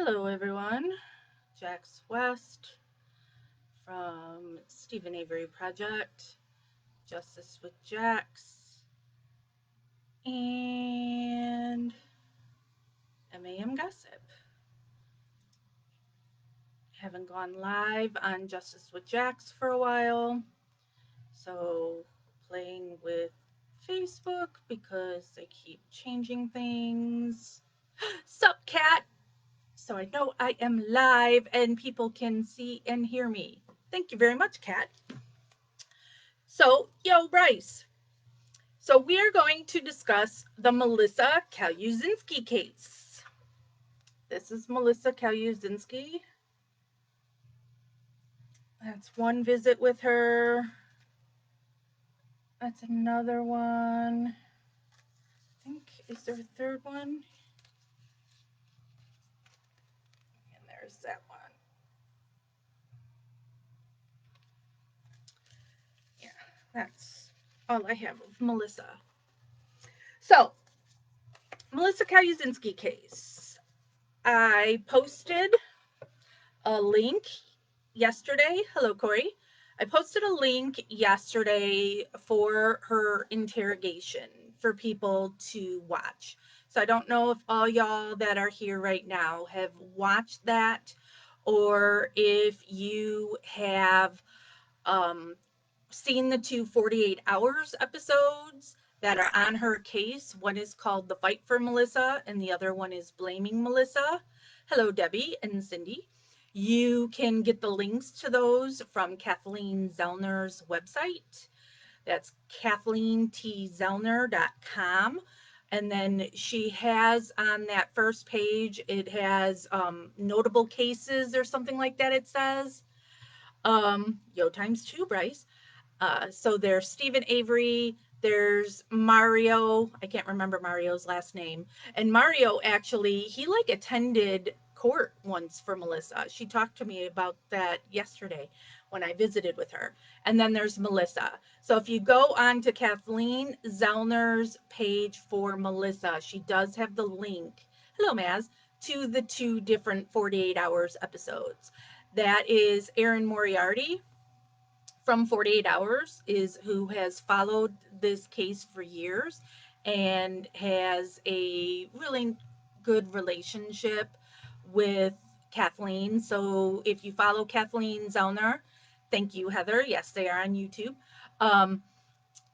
Hello, everyone. Jax West from Stephen Avery Project, Justice with Jax, and MAM Gossip. Haven't gone live on Justice with Jax for a while, so playing with Facebook because they keep changing things. Sup, cat? So I know I am live and people can see and hear me. Thank you very much, cat. So, yo, Bryce. So, we are going to discuss the Melissa Calusinski case. This is Melissa Calusinski. That's one visit with her. That's another one. I think, is there a third one? And there's that one. Yeah, that's all I have of Melissa. So, Melissa Calusinski case. I posted a link yesterday. Hello, Corey. I posted a link yesterday for her interrogation for people to watch. So I don't know if all y'all that are here right now have watched that or if you have seen the two 48 Hours episodes that are on her case. One is called The Fight for Melissa, and the other one is Blaming Melissa. Hello, Debbie and Cindy. You can get the links to those from Kathleen Zellner's website. That's KathleenTZellner.com. And then she has on that first page, it has notable cases or something like that, it says. Yo times two, Bryce. So there's Stephen Avery, there's Mario. I can't remember Mario's last name. And Mario actually, he like attended court once for Melissa. She talked to me about that yesterday when I visited with her. And then there's Melissa. So if you go on to Kathleen Zellner's page for Melissa, she does have the link. Hello, Maz, to the two different 48 Hours episodes. That is Erin Moriarty from 48 Hours is who has followed this case for years and has a really good relationship with Kathleen. So if you follow Kathleen Zellner, thank you, Heather. Yes, they are on YouTube. Um,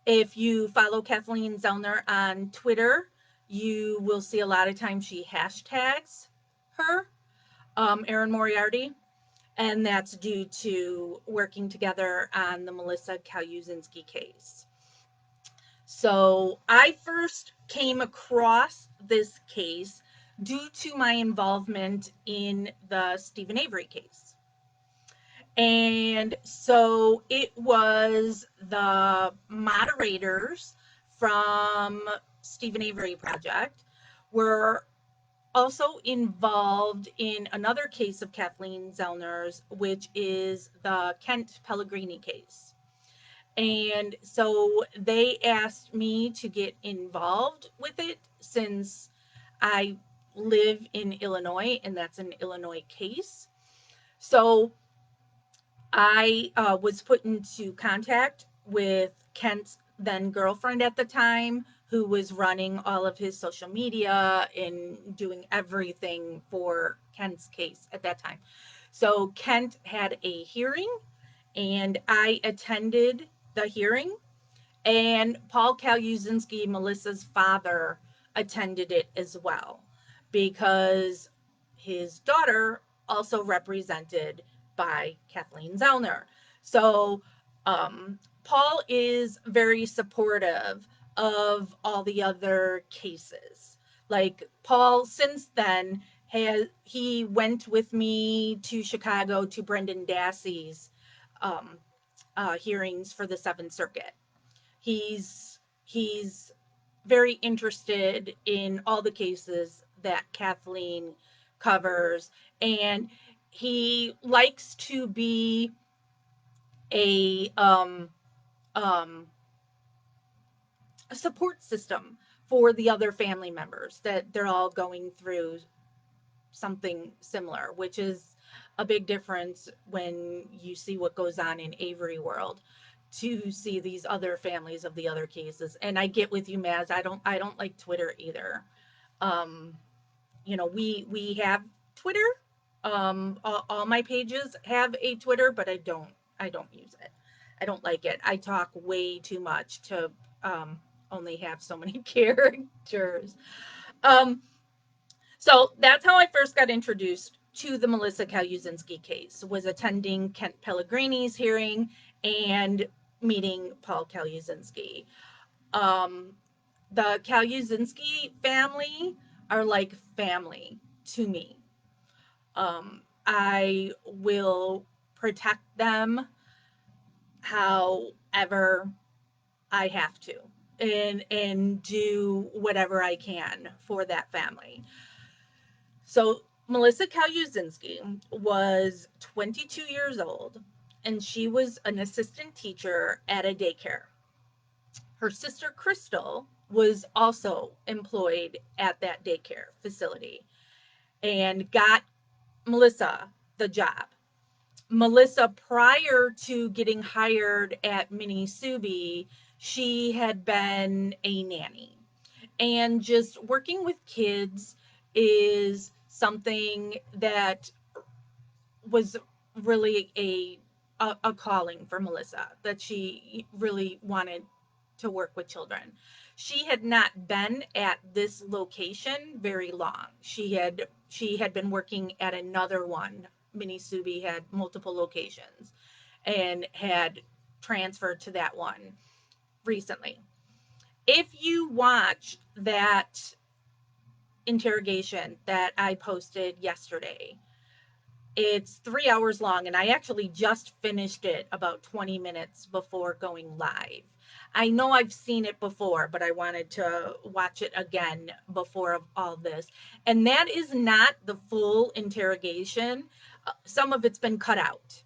if you follow Kathleen Zellner on Twitter, you will see a lot of times she hashtags her, Erin Moriarty, and that's due to working together on the Melissa Calusinski case. So I first came across this case due to my involvement in the Stephen Avery case. And so it was the moderators from Stephen Avery Project were also involved in another case of Kathleen Zellner's, which is the Kent Pellegrini case. And so they asked me to get involved with it since I live in Illinois and that's an Illinois case. So I was put into contact with Kent's then girlfriend at the time, who was running all of his social media and doing everything for Kent's case at that time. So Kent had a hearing, and I attended the hearing, and Paul Kalusinski, Melissa's father, attended it as well because his daughter also represented by Kathleen Zellner. So Paul is very supportive of all the other cases. Like Paul, since then, he went with me to Chicago to Brendan Dassey's um, hearings for the Seventh Circuit. He's very interested in all the cases that Kathleen covers, and he likes to be a um, a support system for the other family members that they're all going through something similar, which is a big difference when you see what goes on in Avery world to see these other families of the other cases. And I get with you, Maz. I don't like Twitter either. Um, we have Twitter. All my pages have a Twitter, but I don't use it. I don't like it. I talk way too much to um, only have so many characters. Um, so that's how I first got introduced to the Melissa Calusinski case, was attending Kent Pellegrini's hearing and meeting Paul Calusinski. Um, the Calusinski family are like family to me. I will protect them however I have to, and do whatever I can for that family. So Melissa Kaluzinski was 22 years old, and she was an assistant teacher at a daycare. Her sister Crystal was also employed at that daycare facility and got Melissa the job. Melissa, prior to getting hired at Minisubi, she had been a nanny. And just working with kids is something that was really a calling for Melissa, that she really wanted to work with children. She had not been at this location very long. She had been working at another one. Minisubi had multiple locations and had transferred to that one recently. If you watch that interrogation that I posted yesterday, it's 3 hours long, and I actually just finished it about 20 minutes before going live. I know I've seen it before, but I wanted to watch it again before all this. And that is not the full interrogation. Some of it's been cut out,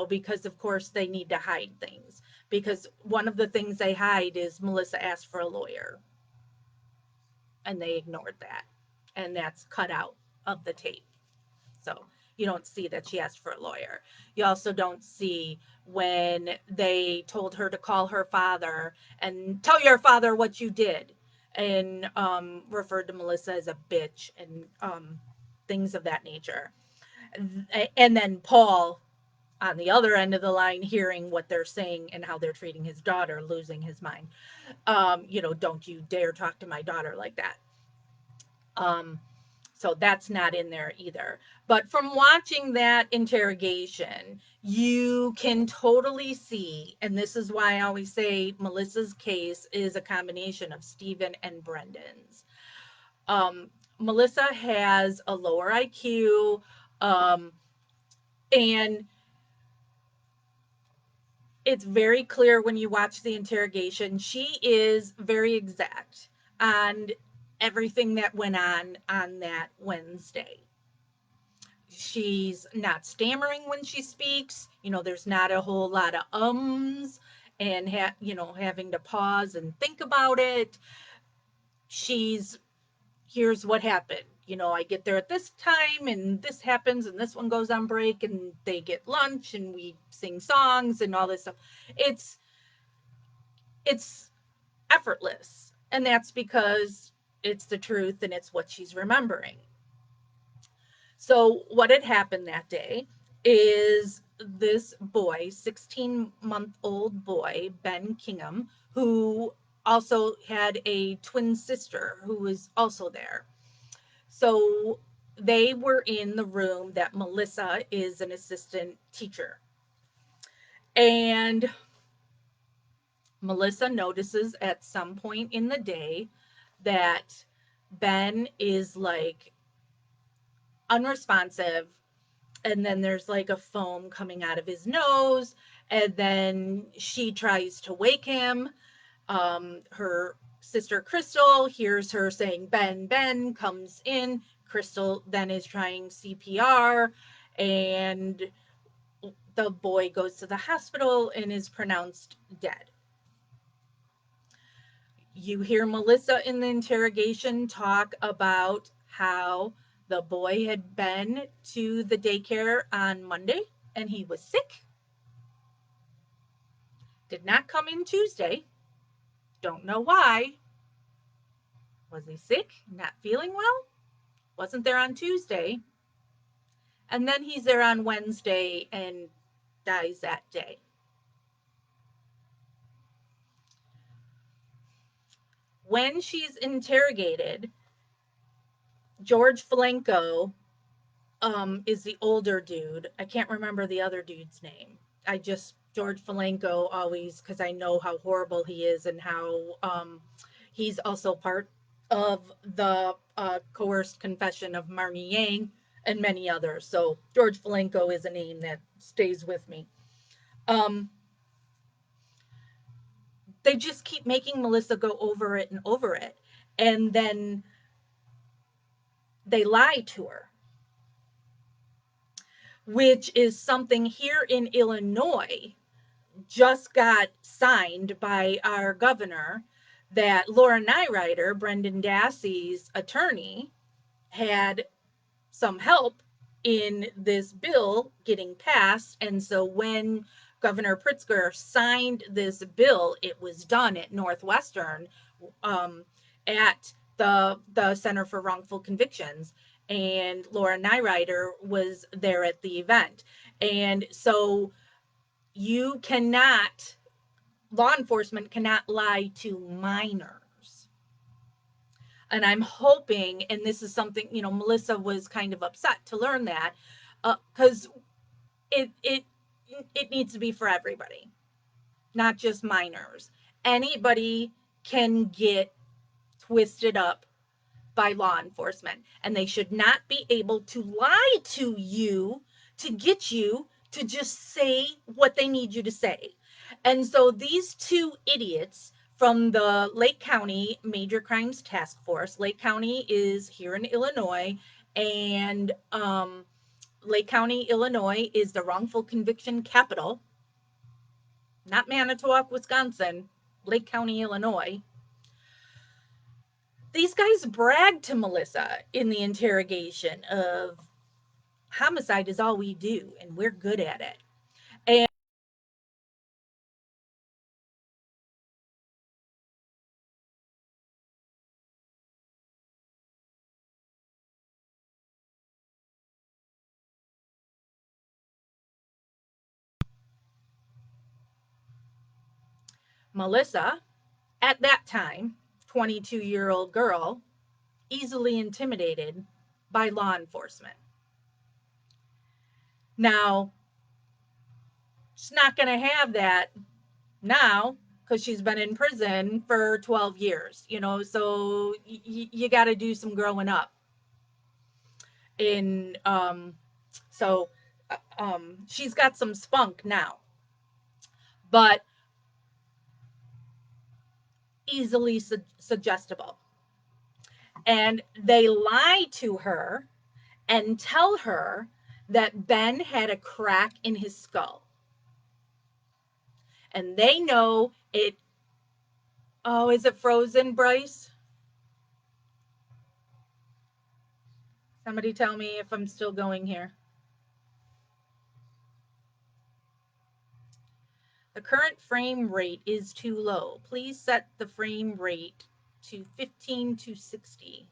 because of course they need to hide things. Because one of the things they hide is Melissa asked for a lawyer, and they ignored that. And that's cut out of the tape. So you don't see that she asked for a lawyer. You also don't see when they told her to call her father and tell your father what you did, and referred to Melissa as a bitch, and things of that nature. And then Paul, on the other end of the line, hearing what they're saying and how they're treating his daughter, losing his mind. Don't you dare talk to my daughter like that. Um, so that's not in there either. But from watching that interrogation, you can totally see, and this is why I always say Melissa's case is a combination of Stephen and Brendan's. Um, Melissa has a lower IQ, and it's very clear when you watch the interrogation. She is very exact on everything that went on that Wednesday. She's not stammering when she speaks. There's not a whole lot of ums and having to pause and think about it. She's Here's what happened. I get there at this time and this happens and this one goes on break and they get lunch and we sing songs and all this stuff. It's effortless. And that's because it's the truth and it's what she's remembering. So, what had happened that day is this boy, 16-month-old boy, Ben Kingham, who also had a twin sister who was also there. So, they were in the room that Melissa is an assistant teacher. And Melissa notices at some point in the day that Ben is like unresponsive, and then there's like a foam coming out of his nose, and then she tries to wake him. Her sister Crystal hears her saying Ben, Ben, comes in. Crystal then is trying CPR, and the boy goes to the hospital and is pronounced dead. You hear Melissa in the interrogation talk about how The boy had been to the daycare on Monday and he was sick. Did not come in Tuesday. Don't know why. Was he sick? Not feeling well? Wasn't there on Tuesday. And then he's there on Wednesday and dies that day. When she's interrogated, George Falenko is the older dude. I can't remember the other dude's name. I just George Falenko always because I know how horrible he is and how he's also part of the coerced confession of Marnie Yang and many others. So George Falenko is a name that stays with me. Um, they just keep making Melissa go over it and over it, and then they lie to her, which is something here in Illinois just got signed by our governor that Laura Nyrider, Brendan Dassey's attorney, had some help in this bill getting passed. And so when Governor Pritzker signed this bill, it was done at Northwestern at the Center for Wrongful Convictions. And Laura Nyrider was there at the event. And so you cannot, law enforcement cannot lie to minors. And I'm hoping, and this is something, Melissa was kind of upset to learn that, because it needs to be for everybody, not just minors. Anybody can get twisted up by law enforcement, and they should not be able to lie to you to get you to just say what they need you to say. And so these two idiots from the Lake County Major Crimes Task Force, Lake County is here in Illinois, and Lake County, Illinois is the wrongful conviction capital, not Manitowoc, Wisconsin, Lake County, Illinois. These guys bragged to Melissa in the interrogation of homicide is all we do and we're good at it. And Melissa, at that time, 22-year-old girl, easily intimidated by law enforcement. Now, she's not going to have that now because she's been in prison for 12 years, so you got to do some growing up. In so she's got some spunk now, but easily suggestible. And they lie to her and tell her that Ben had a crack in his skull. And they know it. Oh, is it frozen, Bryce? Somebody tell me if I'm still going here. The current frame rate is too low. Please set the frame rate to 15 to 60.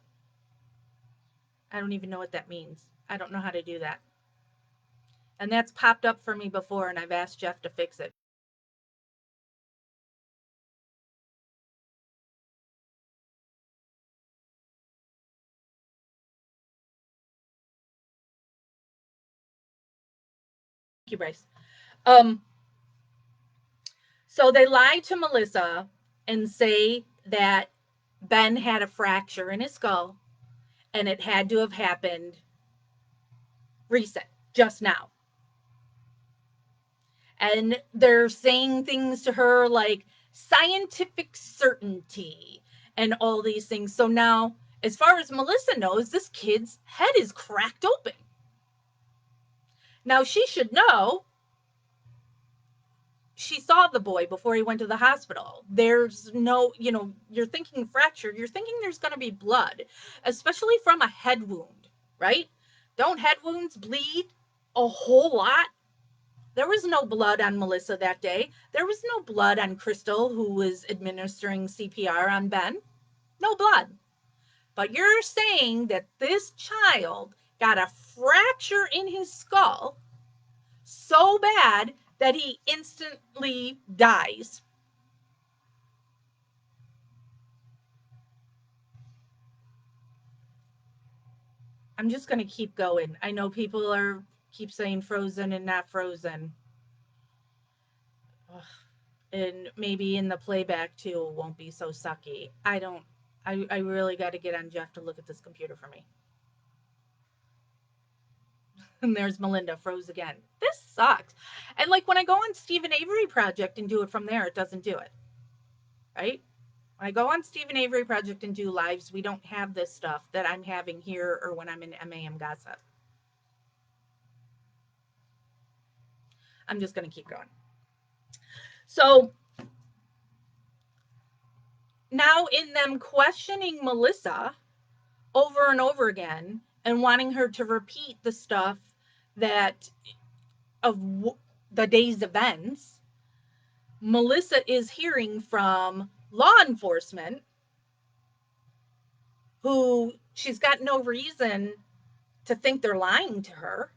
I don't even know what that means. I don't know how to do that. And that's popped up for me before, and I've asked Jeff to fix it. Thank you, Bryce. Um, so they lied to Melissa and say that Ben had a fracture in his skull and it had to have happened recent, just now. And they're saying things to her like scientific certainty and all these things. So now, as far as Melissa knows, this kid's head is cracked open. Now, she should know she saw the boy before he went to the hospital. There's no, you're thinking fracture, you're thinking there's going to be blood, especially from a head wound. right? Don't head wounds bleed a whole lot? There was no blood on Melissa that day. There was no blood on Crystal, who was administering CPR on Ben. No blood. But you're saying that this child got a fracture in his skull so bad that he instantly dies. I'm just going to keep going. I know people are keep saying frozen and not frozen. Ugh. And maybe in the playback too won't be so sucky. I don't I really got to get on Jeff to look at this computer for me. And there's Melinda froze again. This sucks. And like when I go on Stephen Avery Project and do it from there, it doesn't do it. Right? When I go on Stephen Avery Project and do lives, we don't have this stuff that I'm having here or when I'm in MAM Gossip. I'm just going to keep going. So now, in them questioning Melissa over and over again and wanting her to repeat the stuff that of the day's events, Melissa is hearing from law enforcement who she's got no reason to think they're lying to her.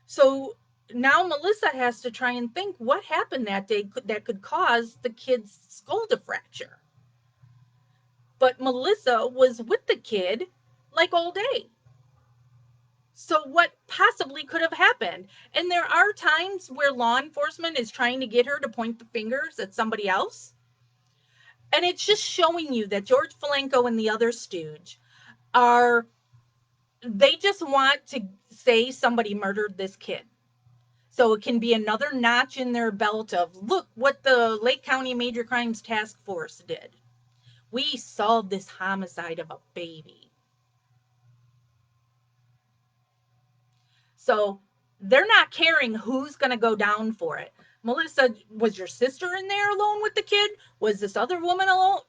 So now Melissa has to try and think what happened that day that could cause the kid's skull to fracture. But Melissa was with the kid like all day. So what possibly could have happened? And there are times where law enforcement is trying to get her to point the fingers at somebody else. And it's just showing you that George Falenko and the other stooge are, they just want to say somebody murdered this kid. So it can be another notch in their belt of, look what the Lake County Major Crimes Task Force did. We solved this homicide of a baby. So they're not caring who's going to go down for it. Melissa, was your sister in there alone with the kid? Was this other woman alone?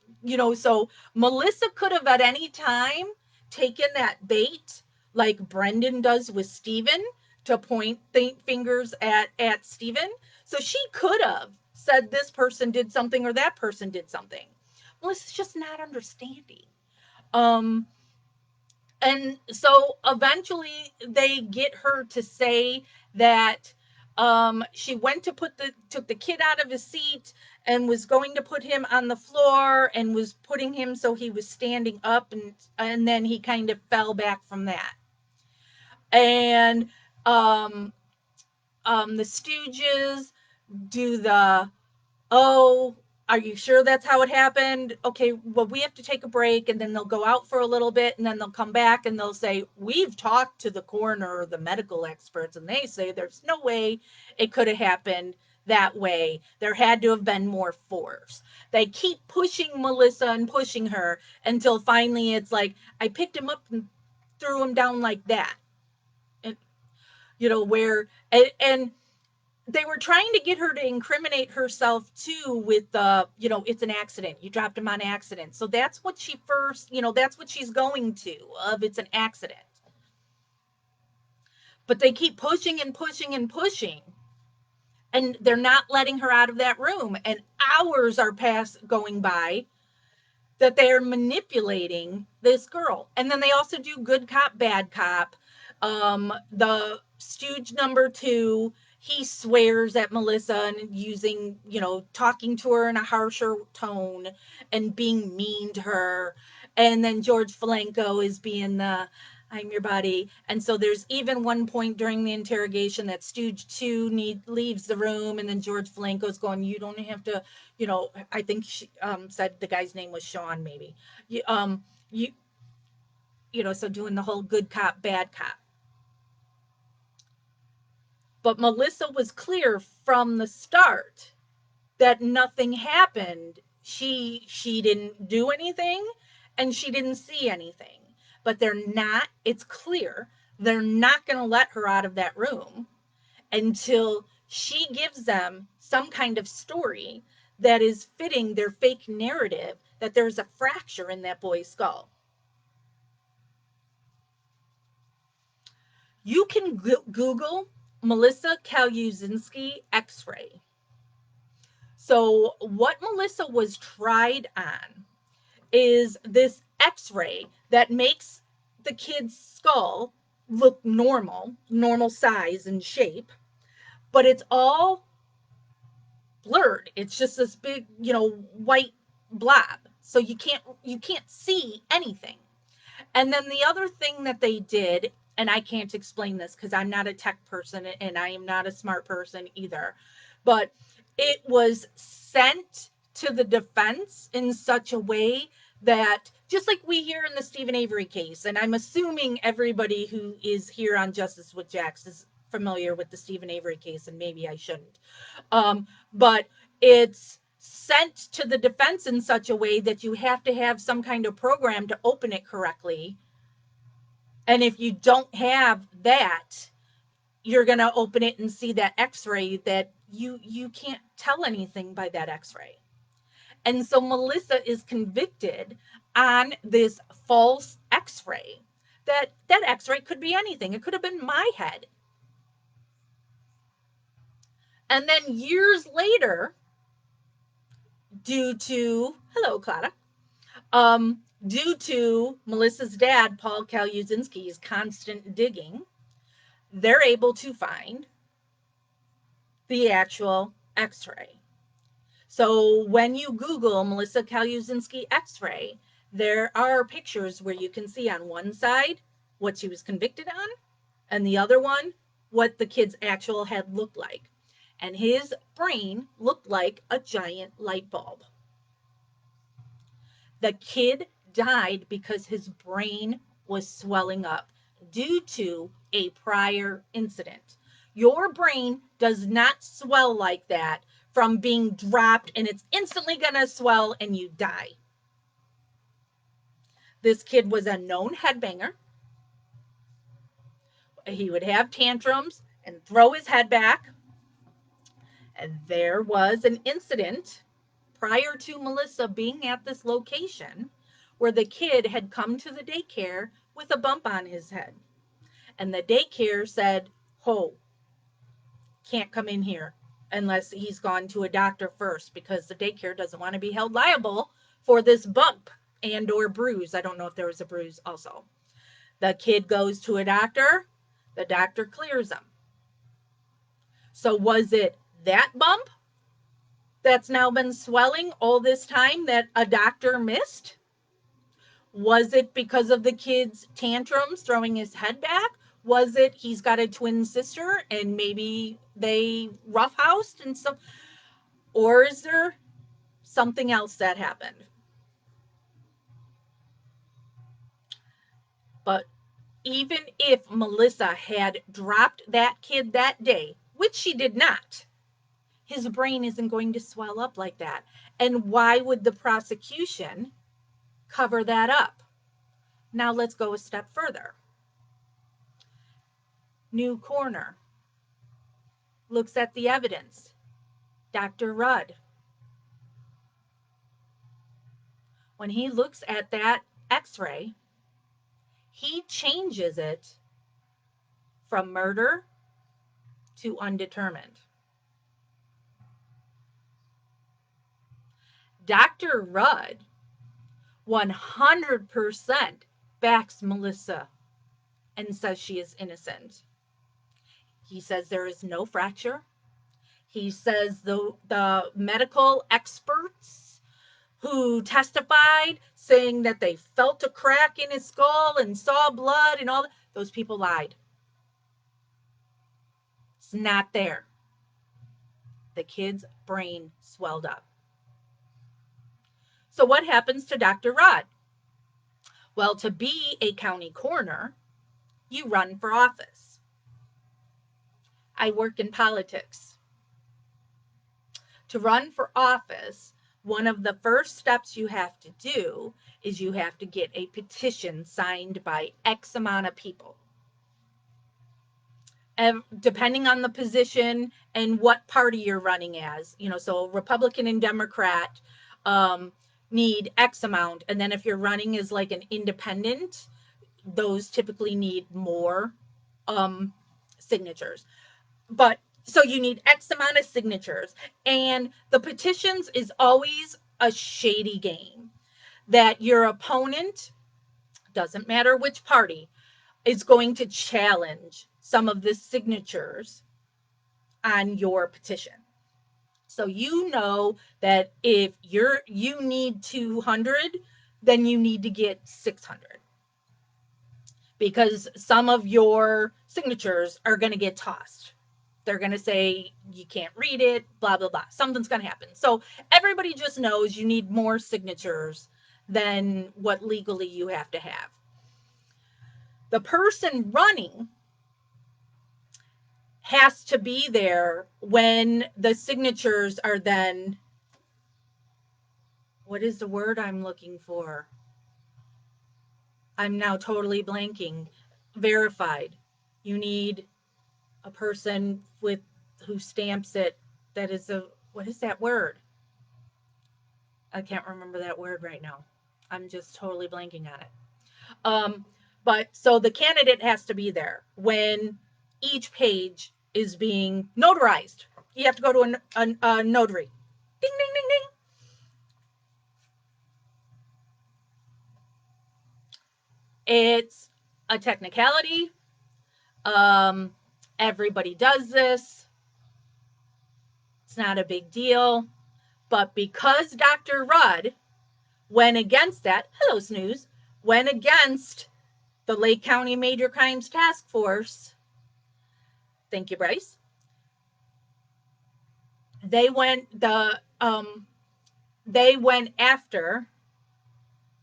So Melissa could have at any time taken that bait like Brendan does with Steven to point fingers at Steven. So she could have said this person did something or that person did something. Melissa's just not understanding. Um, and so eventually they get her to say that she went to took the kid out of his seat and was going to put him on the floor and was putting him so he was standing up, and then he kind of fell back from that. And um, the Stooges do the, oh, are you sure that's how it happened? Okay, well, we have to take a break. And then they'll go out for a little bit and then they'll come back and they'll say, we've talked to the coroner or the medical experts, and they say there's no way it could have happened that way. There had to have been more force. They keep pushing Melissa and pushing her until finally it's like, I picked him up and threw him down like that. And, and they were trying to get her to incriminate herself too with it's an accident, you dropped him on accident. So that's what she first, that's what she's going to, of it's an accident. But they keep pushing and pushing and pushing, and they're not letting her out of that room, and hours are going by that they're manipulating this girl. And then they also do good cop, bad cop. The stooge number 2, he swears at Melissa and using, talking to her in a harsher tone and being mean to her. And then George Falenko is being the, I'm your buddy. And so there's even one point during the interrogation that Stooge 2 leaves the room, and then George Falenko's going, you don't have to, I think she said the guy's name was Sean, maybe. You, you, so doing the whole good cop, bad cop. But Melissa was clear from the start that nothing happened. She didn't do anything and she didn't see anything. But it's clear they're not going to let her out of that room until she gives them some kind of story that is fitting their fake narrative that there's a fracture in that boy's skull. You can Google Melissa Kalusinski X-ray. So what Melissa was tried on is this X-ray that makes the kid's skull look normal size and shape, but it's all blurred. It's just this big, white blob. So you can't see anything. And then the other thing that they did, and I can't explain this because I'm not a tech person and I am not a smart person either, but it was sent to the defense in such a way that, just like we hear in the Stephen Avery case, and I'm assuming everybody who is here on Justice with Jax is familiar with the Stephen Avery case, and maybe I shouldn't. But it's sent to the defense in such a way that you have to have some kind of program to open it correctly. And if you don't have that, you're going to open it and see that x-ray that you can't tell anything by that x-ray. And so Melissa is convicted on this false x-ray. That x-ray could be anything. It could have been my head. And then years later, due to hello Clara, due to Melissa's dad, Paul Kalusinski's constant digging, they're able to find the actual x-ray. So when you Google Melissa Kalusinski x-ray, there are pictures where you can see on one side what she was convicted on, and the other one what the kid's actual head looked like. And his brain looked like a giant light bulb. The kid died because his brain was swelling up due to a prior incident. Your brain does not swell like that from being dropped and it's instantly going to swell and you die. This kid was a known headbanger. He would have tantrums and throw his head back. And there was an incident prior to Melissa being at this location where the kid had come to the daycare with a bump on his head. And the daycare said, "Ho, can't come in here unless he's gone to a doctor first, because the daycare doesn't want to be held liable for this bump and or bruise." I don't know if there was a bruise also. The kid goes to a doctor, the doctor clears him. So was it that bump that's now been swelling all this time that a doctor missed? Was it because of the kid's tantrums throwing his head back? Was it he's got a twin sister and maybe they roughhoused and so, or is there something else that happened? But even if Melissa had dropped that kid that day, which she did not, his brain isn't going to swell up like that. And why would the prosecution cover that up? Now let's go a step further. New coroner looks at the evidence. Dr. Rudd, when he looks at that x-ray, he changes it from murder to undetermined. Dr. Rudd 100% backs Melissa and says she is innocent. He says there is no fracture. He says the medical experts who testified saying that they felt a crack in his skull and saw blood and all that, those people lied. It's not there. The kid's brain swelled up. So what happens to Dr. Rudd? Well, to be a county coroner, you run for office. I work in politics. To run for office, one of the first steps you have to do is you have to get a petition signed by X amount of people. Depending on the position and what party you're running as, so Republican and Democrat need X amount. And then if you're running as like an independent, those typically need more um, signatures. But so you need X amount of signatures. And the petitions is always a shady game that your opponent, doesn't matter which party, is going to challenge some of the signatures on your petition. So you know that if you need 200, then you need to get 600 because some of your signatures are going to get tossed. They're going to say you can't read it, blah blah blah. Something's going to happen. So everybody just knows you need more signatures than what legally you have to have. The person running has to be there when the signatures are then, what is the word I'm looking for? I'm now totally blanking. Verified. You need a person with who stamps it. That is a, what is that word? I can't remember that word right now. I'm just totally blanking on it. Um, but so the candidate has to be there when each page is being notarized. You have to go to a notary. Ding ding ding ding. It's a technicality. Um, Everybody does this. It's not a big deal. But because Dr. Rudd went against that, hello, Snooze, went against the Lake County Major Crimes Task Force, thank you, Bryce, they went they went after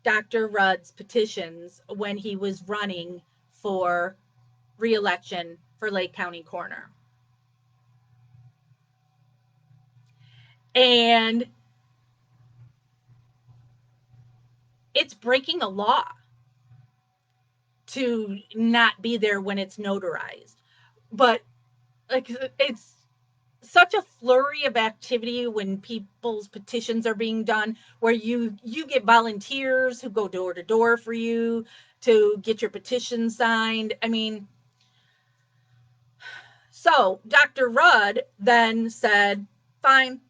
Dr. Rudd's petitions when he was running for re-election for Lake County Coroner. And it's breaking a law to not be there when it's notarized. But like it's such a flurry of activity when people's petitions are being done where you get volunteers who go door to door for you to get your petition signed. I mean, so Dr. Rudd then said, fine,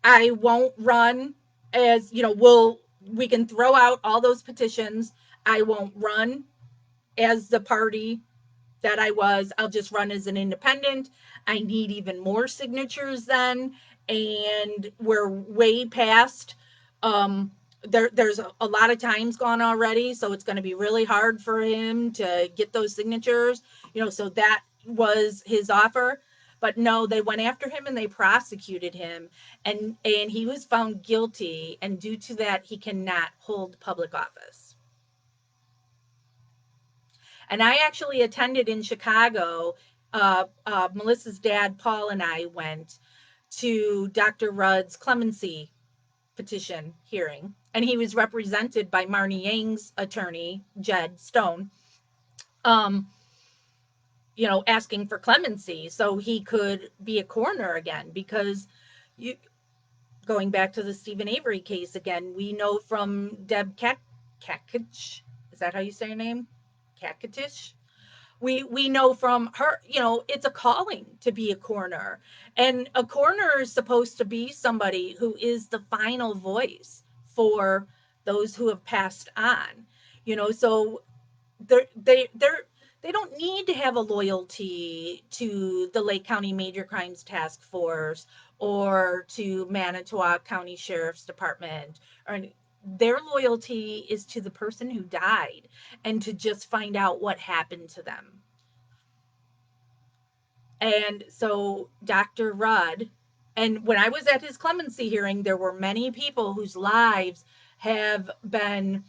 I won't run as, we can throw out all those petitions. I won't run as the party that I was. I'll just run as an independent. I need even more signatures then. And we're way past. There's a lot of times gone already, so it's going to be really hard for him to get those signatures. So that was his offer. But no, they went after him and they prosecuted him, and he was found guilty. And due to that, he cannot hold public office. And I actually attended in Chicago. Melissa's dad, Paul, and I went to Dr. Rudd's clemency petition hearing, and he was represented by Marnie Yang's attorney, Jed Stone, um, asking for clemency so he could be a coroner again. Because you, going back to the Stephen Avery case again, we know from Deb Kakich, is that how you say her name? Kakitish? We know from her, it's a calling to be a coroner, and a coroner is supposed to be somebody who is the final voice for those who have passed on. So they don't need to have a loyalty to the Lake County Major Crimes Task Force or to Manitowoc County Sheriff's Department. Or their loyalty is to the person who died and to just find out what happened to them. And so Dr. Rudd, and when I was at his clemency hearing, there were many people whose lives have been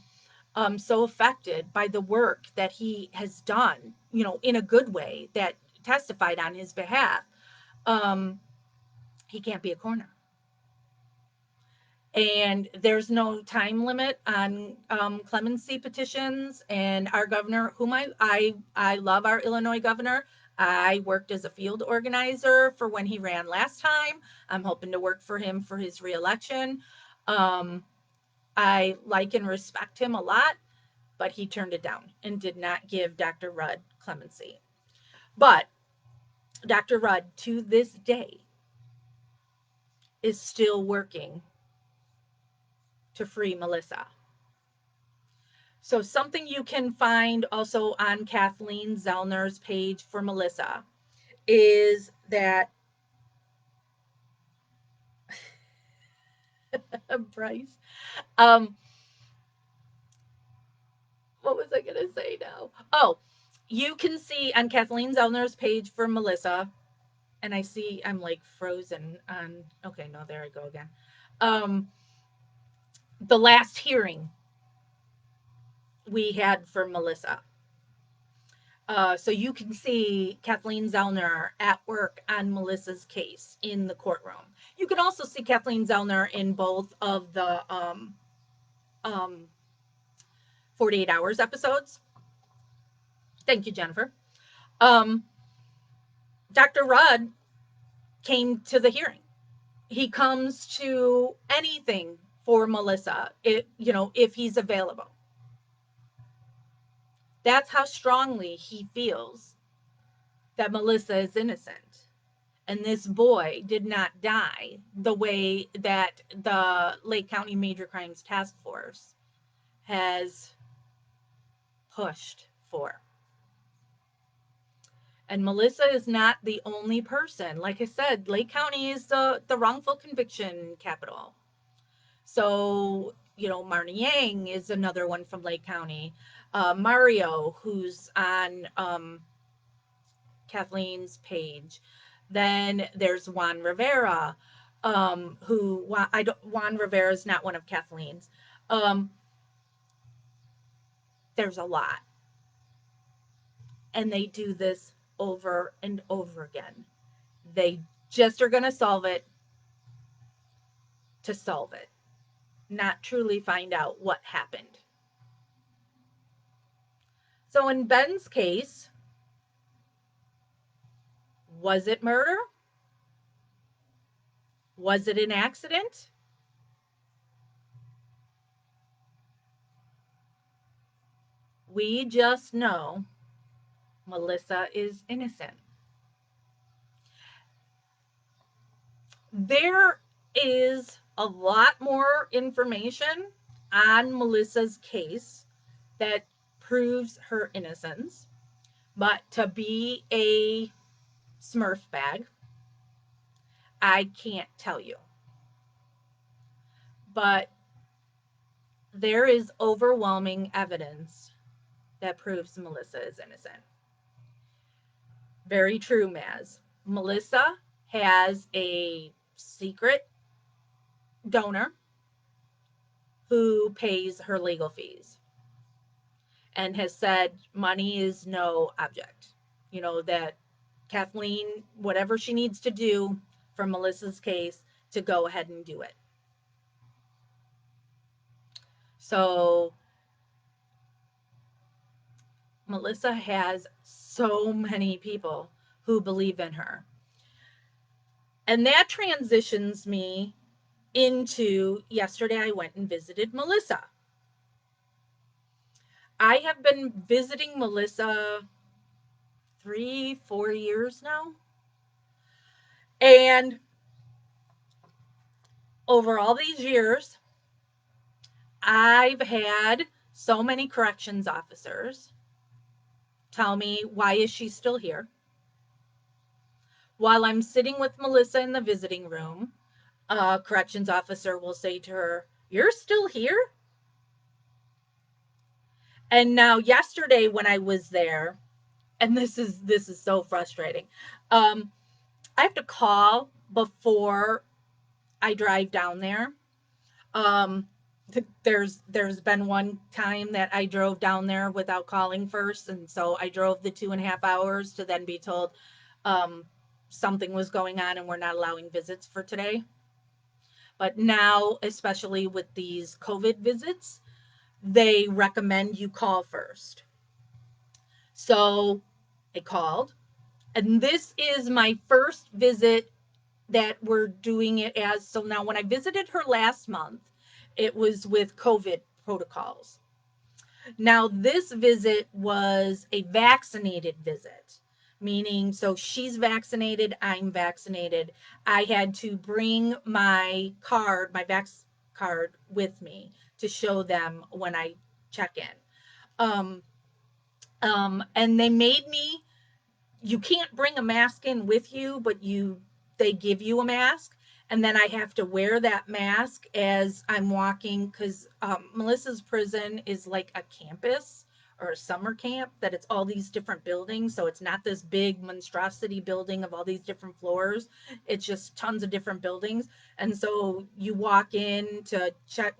so affected by the work that he has done, in a good way, that testified on his behalf. He can't be a coroner. And there's no time limit on clemency petitions. And our governor, whom I love, our Illinois governor, I worked as a field organizer for when he ran last time. I'm hoping to work for him for his reelection. I like and respect him a lot, but he turned it down and did not give Dr. Rudd clemency. But Dr. Rudd, to this day, is still working to free Melissa. So, something you can find also on Kathleen Zellner's page for Melissa is that Bryce, um, what was I going to say now? Oh, you can see on Kathleen Zellner's page for Melissa, and I see I'm like frozen on, okay, no, there I go again. Um, the last hearing we had for Melissa. So you can see Kathleen Zellner at work on Melissa's case in the courtroom. You can also see Kathleen Zellner in both of the um, 48 Hours episodes. Thank you, Jennifer. Um, Dr. Rudd came to the hearing. He comes to anything for Melissa, if he's available. That's how strongly he feels that Melissa is innocent. And this boy did not die the way that the Lake County Major Crimes Task Force has pushed for. And Melissa is not the only person. Like I said, Lake County is the wrongful conviction capital. So, Marnie Yang is another one from Lake County. Mario, who's on Kathleen's page. Then there's Juan Rivera, Juan Rivera is not one of Kathleen's. Um, there's a lot, and they do this over and over again. They just are going to solve it to solve it, not truly find out what happened. So in Ben's case, was it murder? Was it an accident? We just know Melissa is innocent. There is a lot more information on Melissa's case that proves her innocence, but to be a Smurf bag, I can't tell you. But there is overwhelming evidence that proves Melissa is innocent. Very true, Maz. Melissa has a secret donor who pays her legal fees and has said money is no object. That Kathleen, whatever she needs to do for Melissa's case, to go ahead and do it. So Melissa has so many people who believe in her. And that transitions me into yesterday I went and visited Melissa. I have been visiting Melissa 3-4 years now. And over all these years, I've had so many corrections officers tell me, why is she still here? While I'm sitting with Melissa in the visiting room, a corrections officer will say to her, you're still here? And now yesterday when I was there, and this is so frustrating. I have to call before I drive down there. Um, there's been one time that I drove down there without calling first, and so I drove the 2.5 hours to then be told um, something was going on and we're not allowing visits for today. But now, especially with these COVID visits, they recommend you call first. So I called, and this is my first visit that we're doing it as. So now, when I visited her last month, it was with COVID protocols. Now, this visit was a vaccinated visit meaning so she's vaccinated, I'm vaccinated. I had to bring my card, my vax card with me to show them when I check in. Um, and they made me, you can't bring a mask in with you, but they give you a mask, and then I have to wear that mask as I'm walking because Melissa's prison is like a campus or a summer camp that it's all these different buildings, so it's not this big monstrosity building of all these different floors. It's just tons of different buildings, and so you walk in to check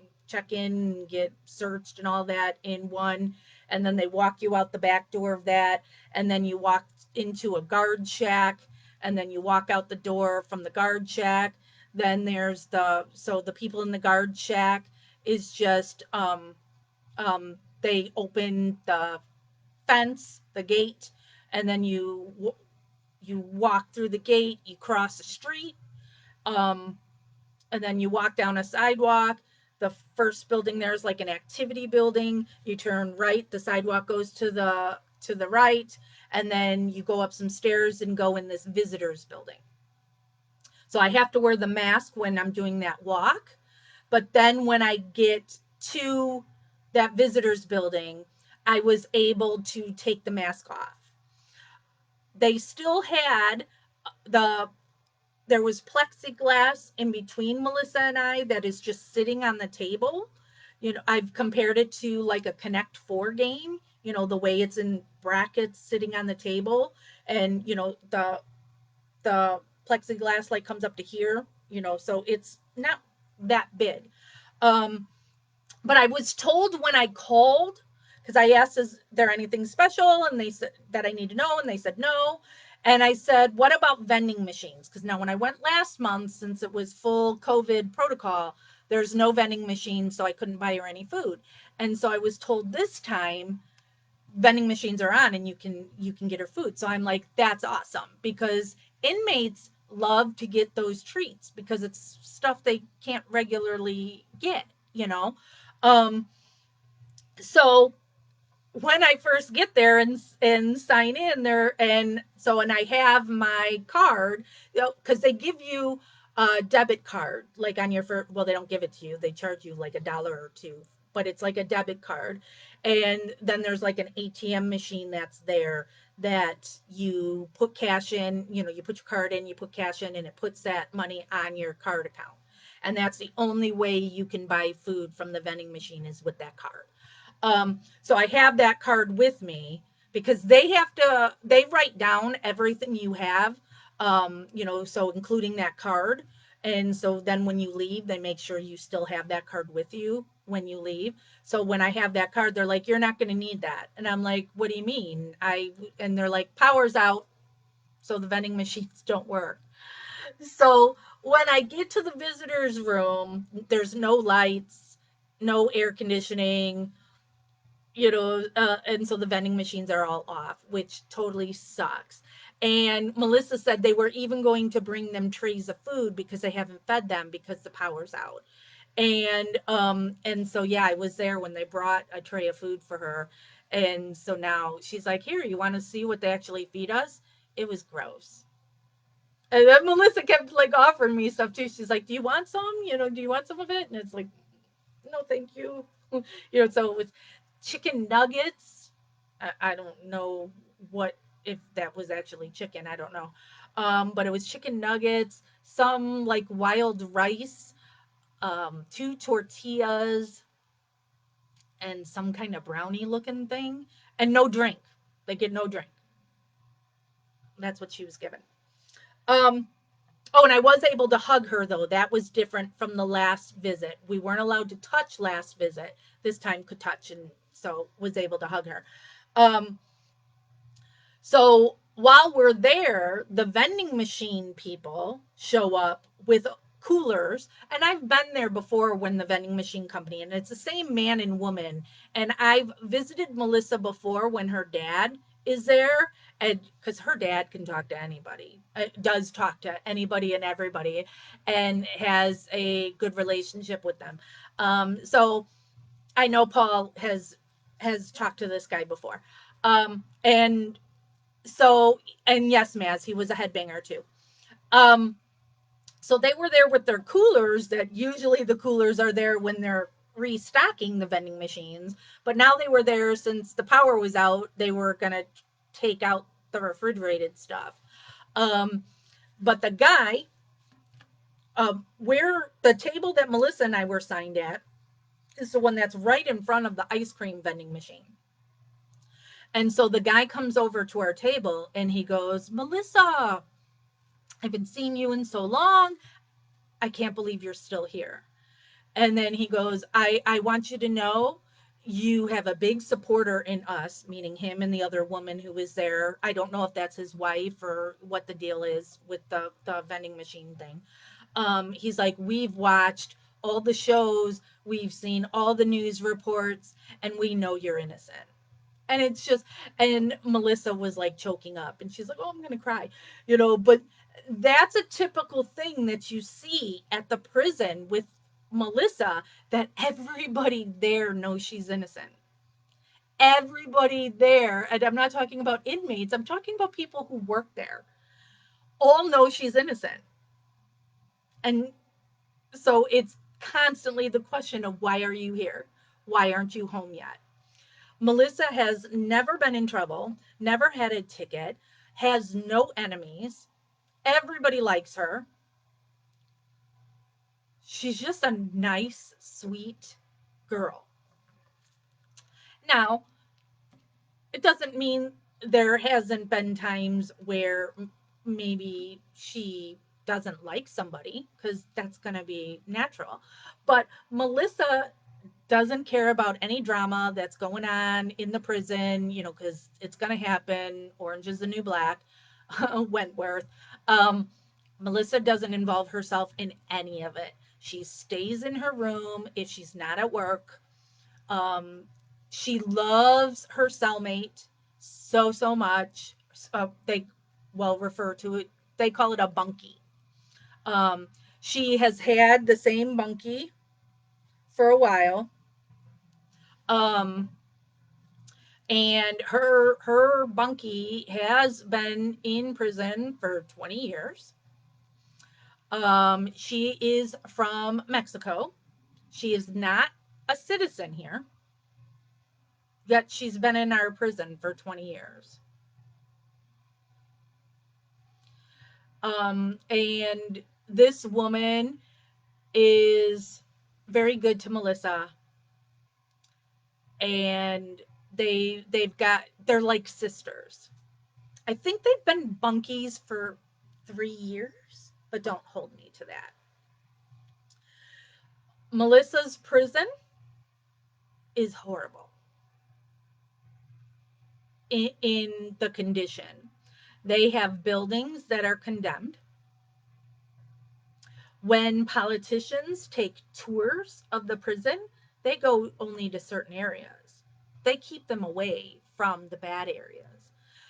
in and get searched and all that in one, and then they walk you out the back door of that, and then you walk into a guard shack, and then you walk out the door from the guard shack. Then there's the people in the guard shack is just they open the fence, the gate, and then you walk through the gate, you cross the street, um and then you walk down a sidewalk. The first building there is like an activity building. You turn right, the sidewalk goes to the right, and then you go up some stairs and go in this visitors building. So I have to wear the mask when I'm doing that walk, but then when I get to that visitors building, I was able to take the mask off. They still had the there was plexiglass in between Melissa and I that is just sitting on the table. You know, I've compared it to like a Connect Four game, you know, the way it's in brackets sitting on the table. And, you know, the plexiglass like comes up to here, you know, so it's not that big. Um, but I was told when I called, because I asked, is there anything special? And they said that I need to know. And they said no. And I said, what about vending machines? Because now when I went last month, since it was full COVID protocol, there's no vending machine, so I couldn't buy her any food. And so I was told this time vending machines are on and you can get her food. So I'm like, that's awesome because inmates love to get those treats because it's stuff they can't regularly get, you know. Um, so when I first get there and sign in there, and so and I have my card, you know, because they give you a debit card like on your first. Well, they don't give it to you; they charge you like $1 or two, but it's like a debit card, and then there's like an ATM machine that's there that you put cash in. You know, you put your card in, you put cash in, and it puts that money on your card account, and that's the only way you can buy food from the vending machine is with that card. So I have that card with me because they write down everything you have, you know, so including that card. And so then when you leave, they make sure you still have that card with you when you leave. So when I have that card, they're like, you're not going to need that. And I'm like, what do you mean? And they're like, power's out. So the vending machines don't work. So when I get to the visitor's room, there's no lights, no air conditioning, you know, and so the vending machines are all off, which totally sucks. And Melissa said they were even going to bring them trays of food because they haven't fed them because the power's out. And so yeah, I was there when they brought a tray of food for her. And so now she's like, here, you want to see what they actually feed us? It was gross. And then Melissa kept like offering me stuff too. She's like, do you want some? You know, do you want some of it? And it's like, no, thank you. You know, so it was chicken nuggets. I don't know what if that was actually chicken. I don't know. But it was chicken nuggets, some like wild rice, two tortillas, and some kind of brownie looking thing, and no drink. They get no drink. That's what she was given. Um, Oh, and I was able to hug her though. That was different from the last visit. We weren't allowed to touch last visit. This time could touch and so was able to hug her. Um, so while we're there, the vending machine people show up with coolers. And I've been there before when the vending machine company, and it's the same man and woman. And I've visited Melissa before when her dad is there. And because her dad can talk to anybody, does talk to anybody and everybody, and has a good relationship with them. So I know Paul has talked to this guy before. And So, and yes, Maz, he was a headbanger too. Um, so they were there with their coolers that usually the coolers are there when they're restocking the vending machines. But now they were there since the power was out. They were going to take out the refrigerated stuff. Um, but the guy, where the table that Melissa and I were signed at, is the one that's right in front of the ice cream vending machine. And so the guy comes over to our table and he goes, Melissa, I've been seeing you in so long. I can't believe you're still here. And then he goes, I want you to know you have a big supporter in us, meaning him and the other woman who was there. I don't know if that's his wife or what the deal is with the vending machine thing. He's like, we've watched all the shows, we've seen all the news reports, and we know you're innocent. And it's just, and Melissa was like choking up and she's like, oh, I'm gonna cry, but that's a typical thing that you see at the prison with Melissa, that everybody there knows she's innocent. Everybody there, and I'm not talking about inmates, I'm talking about people who work there, all know she's innocent. And so it's constantly the question of, why are you here? Why aren't you home yet? Melissa has never been in trouble, never had a ticket, has no enemies. Everybody likes her. She's just a nice, sweet girl. Now, it doesn't mean there hasn't been times where maybe she doesn't like somebody, because that's going to be natural. But Melissa doesn't care about any drama that's going on in the prison, because it's going to happen. Orange is the new black, Wentworth. Um, Melissa doesn't involve herself in any of it. She stays in her room if she's not at work. Um, she loves her cellmate so, so much. They well refer to it, they call it a bunkie. Um, she has had the same bunkie for a while. Um, and her bunkie has been in prison for 20 years. She is from Mexico. She is not a citizen here, yet she's been in our prison for 20 years. And this woman is very good to Melissa, and they're like sisters. I think they've been bunkies for 3 years, but don't hold me to that. Melissa's prison is horrible in the condition. They have buildings that are condemned. When politicians take tours of the prison, they go only to certain areas. They keep them away from the bad areas.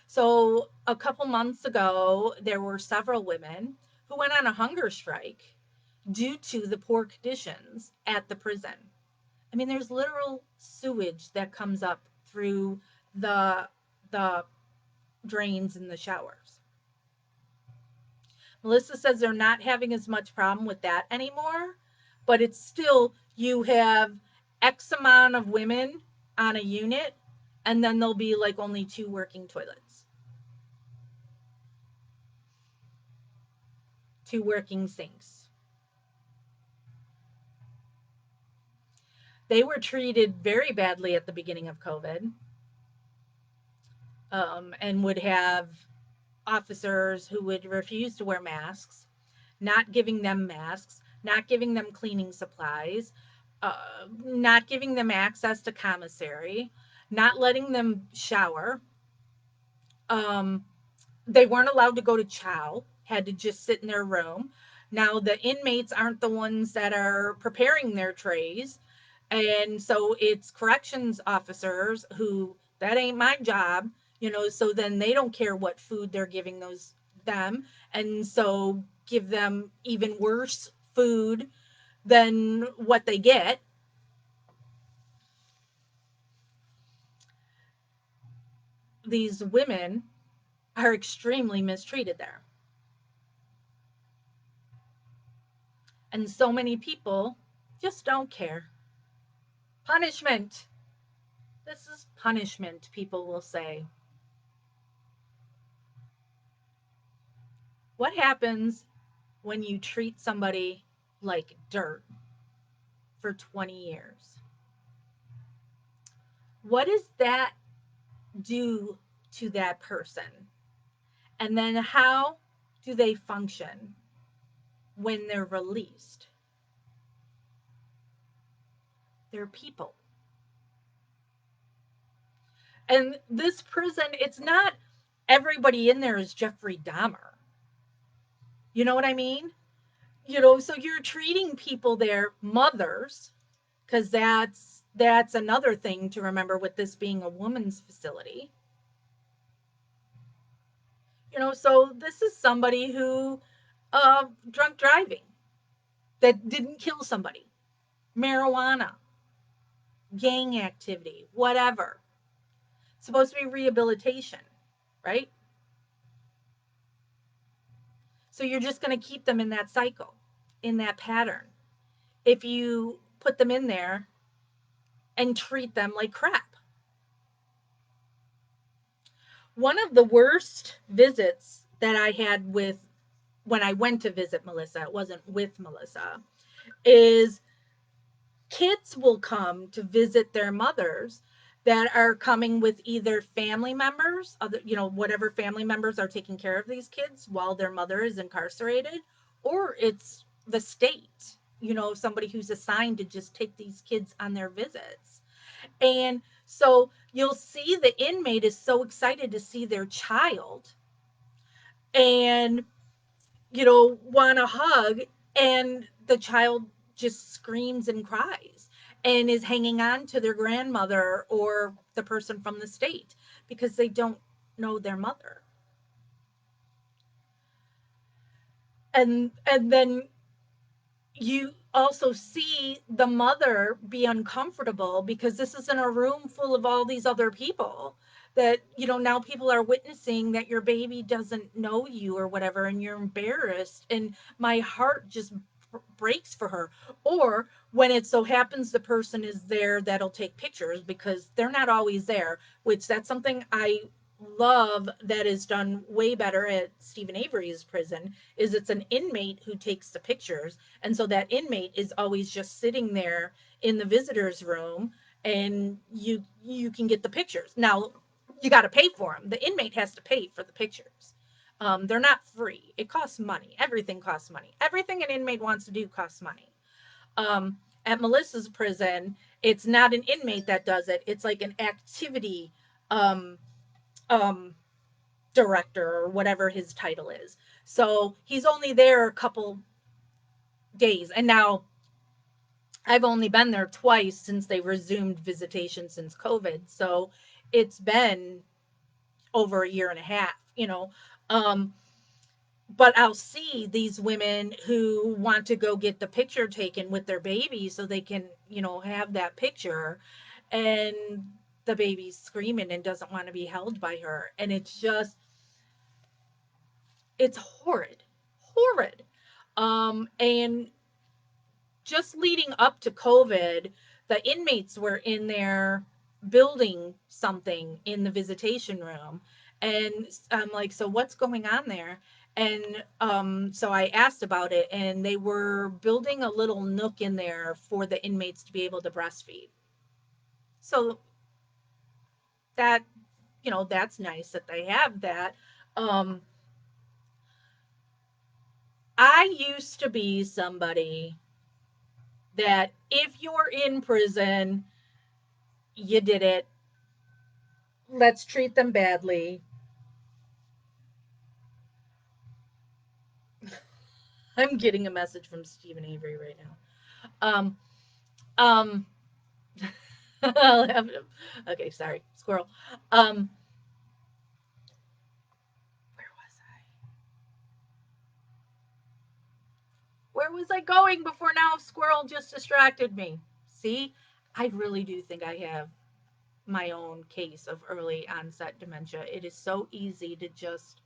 So, a couple months ago, there were several women who went on a hunger strike due to the poor conditions at the prison. I mean, there's literal sewage that comes up through the the drains in the showers. Melissa says they're not having as much problem with that anymore, but it's still, you have X amount of women on a unit, and then there'll be like only two working toilets, two working sinks. They were treated very badly at the beginning of COVID, and would have officers who would refuse to wear masks, not giving them masks, not giving them cleaning supplies, not giving them access to commissary, not letting them shower. Um, they weren't allowed to go to chow, had to just sit in their room. Now, the inmates aren't the ones that are preparing their trays. And so it's corrections officers who, that ain't my job, so then they don't care what food they're giving them. And so give them even worse food than what they get. These women are extremely mistreated there. And so many people just don't care. Punishment. This is punishment, people will say. What happens when you treat somebody like dirt for 20 years? What does that do to that person? And then how do they function when they're released? They're people. And this prison, it's not everybody in there is Jeffrey Dahmer. You know what I mean? So you're treating people there mothers, because that's another thing to remember with this being a woman's facility. So this is somebody who drunk driving that didn't kill somebody, marijuana, gang activity, whatever. It's supposed to be rehabilitation, right? So you're just going to keep them in that cycle, in that pattern, if you put them in there and treat them like crap. One of the worst visits that I had with when I went to visit Melissa, it wasn't with Melissa, is kids will come to visit their mothers that are coming with either family members, whatever family members are taking care of these kids while their mother is incarcerated, or it's the state, somebody who's assigned to just take these kids on their visits. And so you'll see the inmate is so excited to see their child and want a hug, and the child just screams and cries and is hanging on to their grandmother or the person from the state because they don't know their mother. And then you also see the mother be uncomfortable because this is in a room full of all these other people that now people are witnessing that your baby doesn't know you or whatever, and you're embarrassed, and my heart just breaks for her. Or when it so happens the person is there that'll take pictures, because they're not always there, which that's something I love that is done way better at Stephen Avery's prison, is it's an inmate who takes the pictures, and so that inmate is always just sitting there in the visitors room, and you can get the pictures. Now you got to pay for them. The inmate has to pay for the pictures. They're not free. It costs money. Everything costs money. Everything an inmate wants to do costs money. At Melissa's prison, it's not an inmate that does it. It's like an activity um, um, director or whatever his title is. So he's only there a couple days. And now I've only been there twice since they resumed visitation since COVID. So it's been over a year and a half. Um, but I'll see these women who want to go get the picture taken with their baby so they can, have that picture. And the baby's screaming and doesn't want to be held by her. And it's horrid, horrid. And just leading up to COVID, the inmates were in there building something in the visitation room. And I'm like, so what's going on there? And so I asked about it, and they were building a little nook in there for the inmates to be able to breastfeed. So that, that's nice that they have that. Um, I used to be somebody that if you're in prison, you did it. Let's treat them badly. I'm getting a message from Stephen Avery right now. Um, um, I'll have him. Okay, sorry, squirrel. Um, where was I? Where was I going before now? Squirrel just distracted me. See, I really do think I have my own case of early onset dementia. It is so easy to just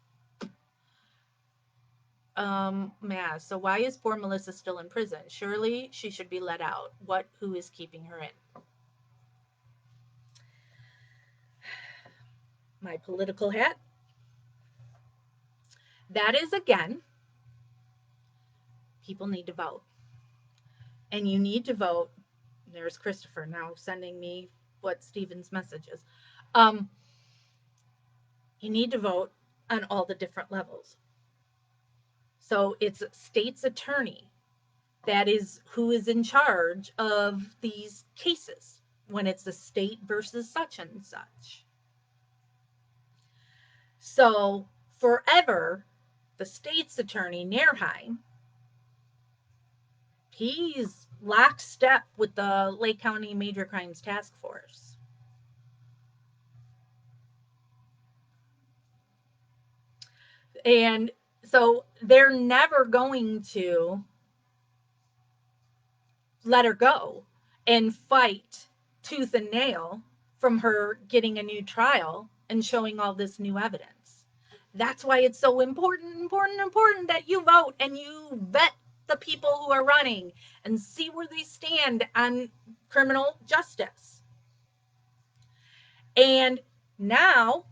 so why is poor Melissa still in prison? Surely she should be let out. Who is keeping her in? My political hat. That is again, people need to vote. And you need to vote. There's Christopher now sending me what Stephen's message is. Um, you need to vote on all the different levels. So it's state's attorney that is who is in charge of these cases when it's a state versus such and such. So forever, the state's attorney, Nairheim, he's lockstep with the Lake County Major Crimes Task Force. And so they're never going to let her go and fight tooth and nail from her getting a new trial and showing all this new evidence. That's why it's so important that you vote and you vet the people who are running and see where they stand on criminal justice. And now,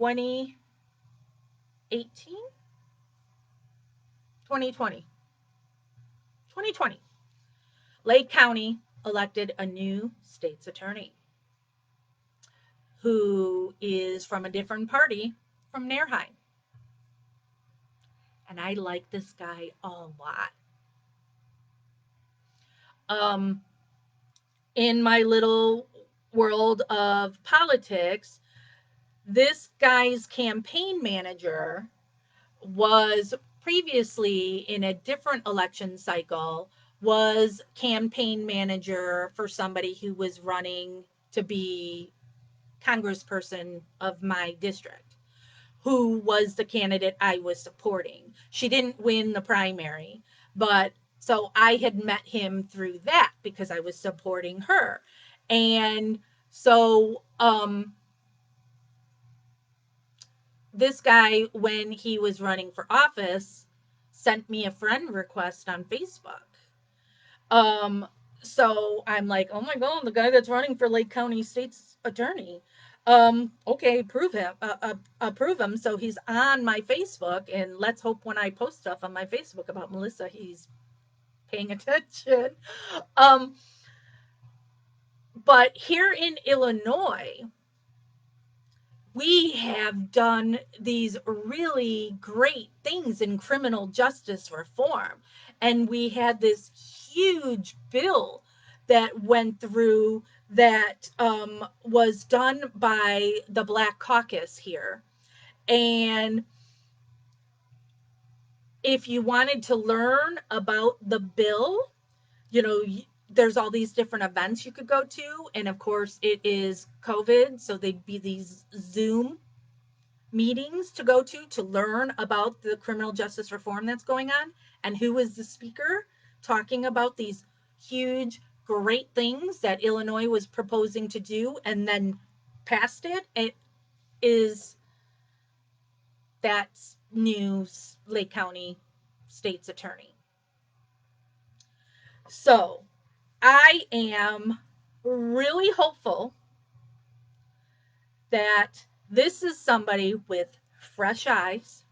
2018, 2020, 2020, Lake County elected a new state's attorney who is from a different party from Nairheim. And I like this guy a lot. Um, in my little world of politics, this guy's campaign manager was previously in a different election cycle was campaign manager for somebody who was running to be congressperson of my district, who was the candidate I was supporting. She didn't win the primary, but so I had met him through that because I was supporting her. And so this guy, when he was running for office, sent me a friend request on Facebook. Um, so I'm like, oh my God, the guy that's running for Lake County State's attorney. Okay, approve him. So he's on my Facebook, and let's hope when I post stuff on my Facebook about Melissa, he's paying attention. Um, but here in Illinois, we have done these really great things in criminal justice reform. And we had this huge bill that went through that was done by the Black Caucus here. And if you wanted to learn about the bill, you know, there's all these different events you could go to. And of course, it is COVID. So they'd be these Zoom meetings to go to learn about the criminal justice reform that's going on and who is the speaker talking about these huge great things that Illinois was proposing to do and then passed it is that new Lake County state's attorney. So I am really hopeful that this is somebody with fresh eyes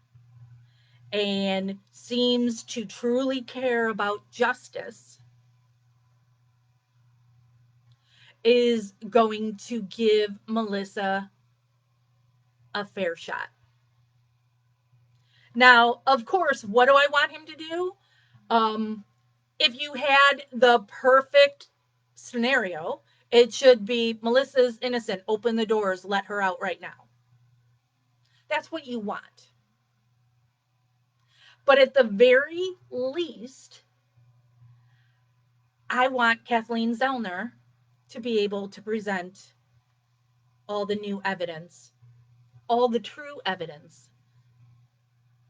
and seems to truly care about justice is going to give Melissa a fair shot. Now, of course, what do I want him to do? If you had the perfect scenario, it should be Melissa's innocent, open the doors, let her out right now. That's what you want. But at the very least, I want Kathleen Zellner to be able to present all the new evidence, all the true evidence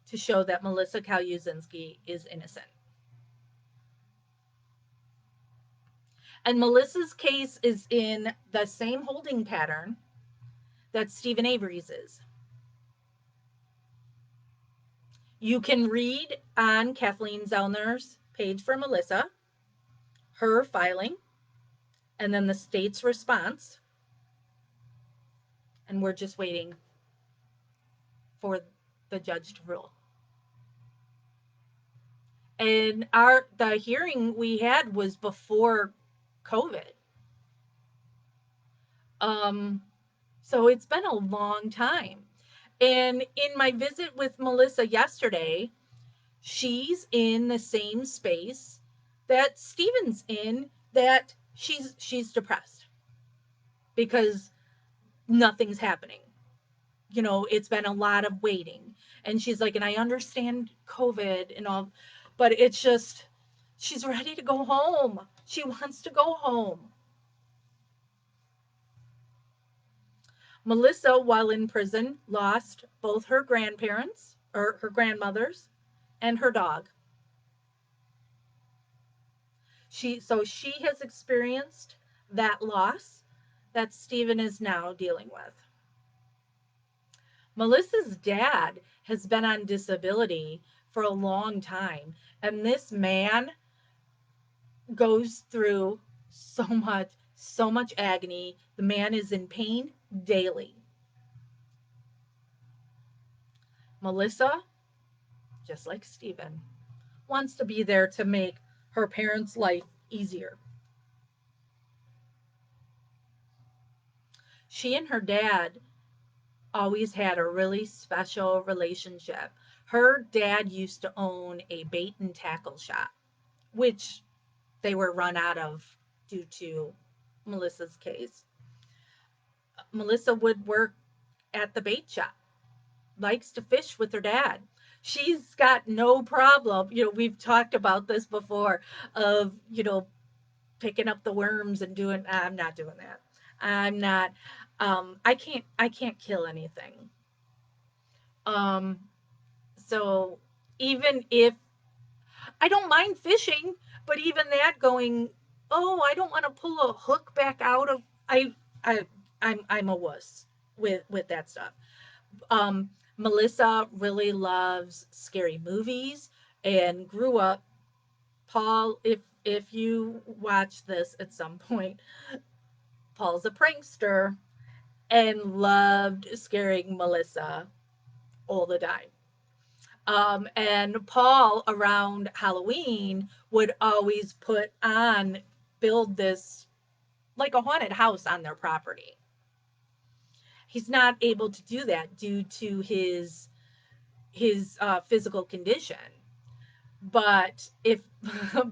to show that Melissa Calusinski is innocent. And Melissa's case is in the same holding pattern that Stephen Avery's is. You can read on Kathleen Zellner's page for Melissa her filing and then the state's response. And we're just waiting for the judge to rule. And the hearing we had was before COVID. Um, so it's been a long time. And in my visit with Melissa yesterday, she's in the same space that Steven's in, that she's depressed because nothing's happening. It's been a lot of waiting. And she's like, and I understand COVID and all, but it's just, she's ready to go home. She wants to go home. Melissa, while in prison, lost both her grandparents, or her grandmothers, and her dog. So she has experienced that loss that Stephen is now dealing with. Melissa's dad has been on disability for a long time, and this man goes through so much agony. The man is in pain daily. Melissa, just like Stephen, wants to be there to make her parents' life easier. She and her dad always had a really special relationship. Her dad used to own a bait and tackle shop, which they were run out of due to Melissa's case. Melissa would work at the bait shop, likes to fish with her dad. She's got no problem. We've talked about this before of, picking up the worms and doing, I'm not doing that. I'm not, I can't kill anything. Um, so even if I don't mind fishing, but even that going, oh, I don't want to pull a hook back out of, I, I'm a wuss with that stuff. Melissa really loves scary movies and grew up. Paul, if you watch this at some point, Paul's a prankster and loved scaring Melissa all the time. And Paul around Halloween would always build this like a haunted house on their property. He's not able to do that due to his physical condition. But if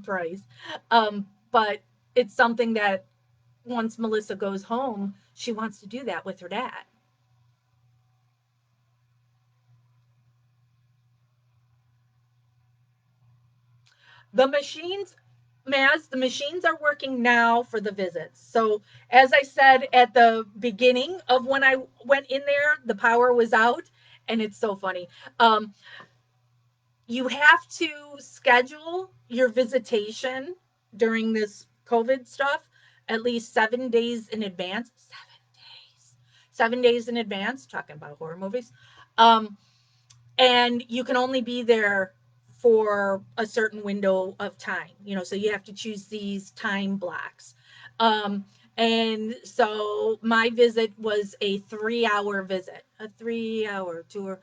Bryce, but it's something that once Melissa goes home, she wants to do that with her dad. The machines, Maz, the machines are working now for the visits. So as I said at the beginning of when I went in there, the power was out, and it's so funny. You have to schedule your visitation during this COVID stuff at least 7 days in advance. 7 days. 7 days in advance, talking about horror movies. Um, and you can only be there for a certain window of time, so you have to choose these time blocks. Um, and so my visit was a 3 hour visit, a 3 hour tour.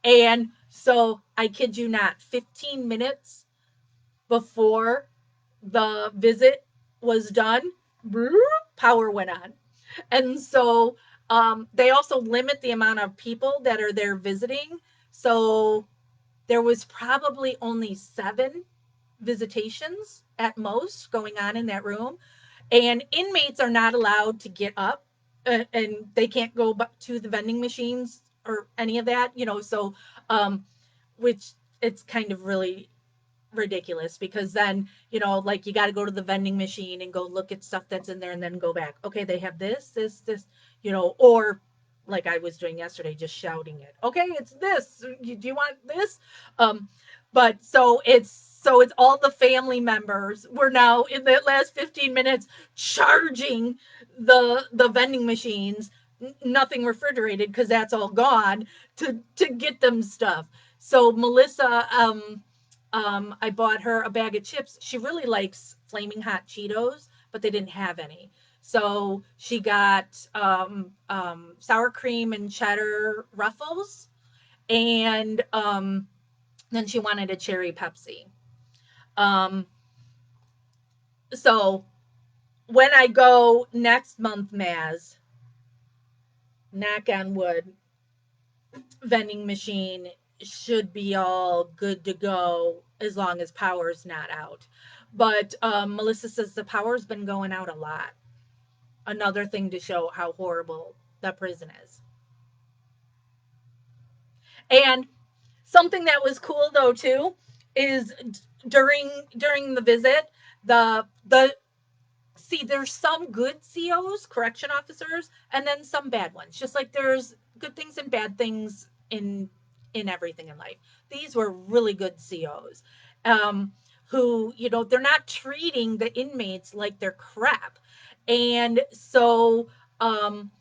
And so I kid you not, 15 minutes before the visit was done, power went on. And so they also limit the amount of people that are there visiting. So there was probably only 7 visitations at most going on in that room. And inmates are not allowed to get up, and they can't go to the vending machines or any of that, so which it's kind of really ridiculous because then, like you got to go to the vending machine and go look at stuff that's in there and then go back. Okay, they have this, or like I was doing yesterday, just shouting it. Okay, it's this. Do you want this? But so it's So it's all the family members. We're now in the last 15 minutes charging the vending machines, nothing refrigerated because that's all gone, to get them stuff. So Melissa, I bought her a bag of chips. She really likes flaming hot Cheetos, but they didn't have any. So she got sour cream and cheddar Ruffles, and then she wanted a cherry Pepsi. Um, so when I go next month, Maz, knock on wood, vending machine should be all good to go as long as power's not out. But Melissa says the power's been going out a lot. Another thing to show how horrible the prison is. And something that was cool though too is during the visit, the see, there's some good COs, correction officers, and then some bad ones. Just like there's good things and bad things in everything in life. These were really good COs, um, who, they're not treating the inmates like they're crap, and so um,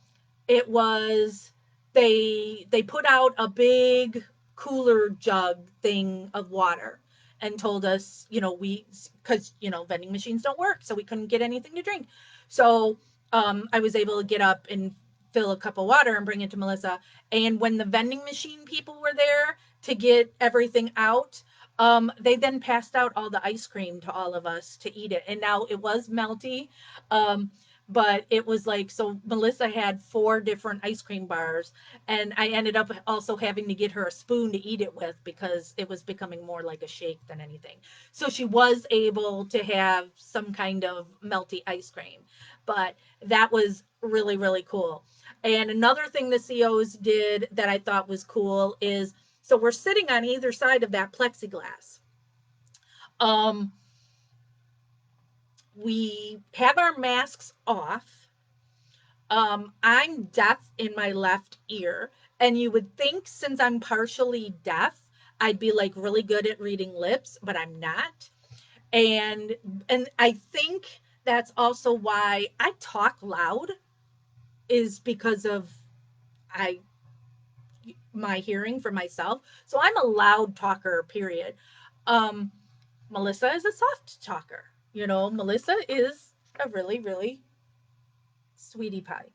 it was they put out a big cooler jug thing of water and told us, we, because vending machines don't work, so we couldn't get anything to drink. So I was able to get up and fill a cup of water and bring it to Melissa. And when the vending machine people were there to get everything out, they then passed out all the ice cream to all of us to eat it. And now it was melty. Um, but it was like, so Melissa had four different ice cream bars, and I ended up also having to get her a spoon to eat it with because it was becoming more like a shake than anything. So she was able to have some kind of melty ice cream, but that was really, really cool. And another thing the COs did that I thought was cool is, so we're sitting on either side of that plexiglass. um we have our masks off. I'm deaf in my left ear, and you would think since I'm partially deaf, I'd be like really good at reading lips, but I'm not. And I think that's also why I talk loud, is because of I my hearing for myself. So I'm a loud talker, period. Um, Melissa is a soft talker. Melissa is a really, really sweetie pie.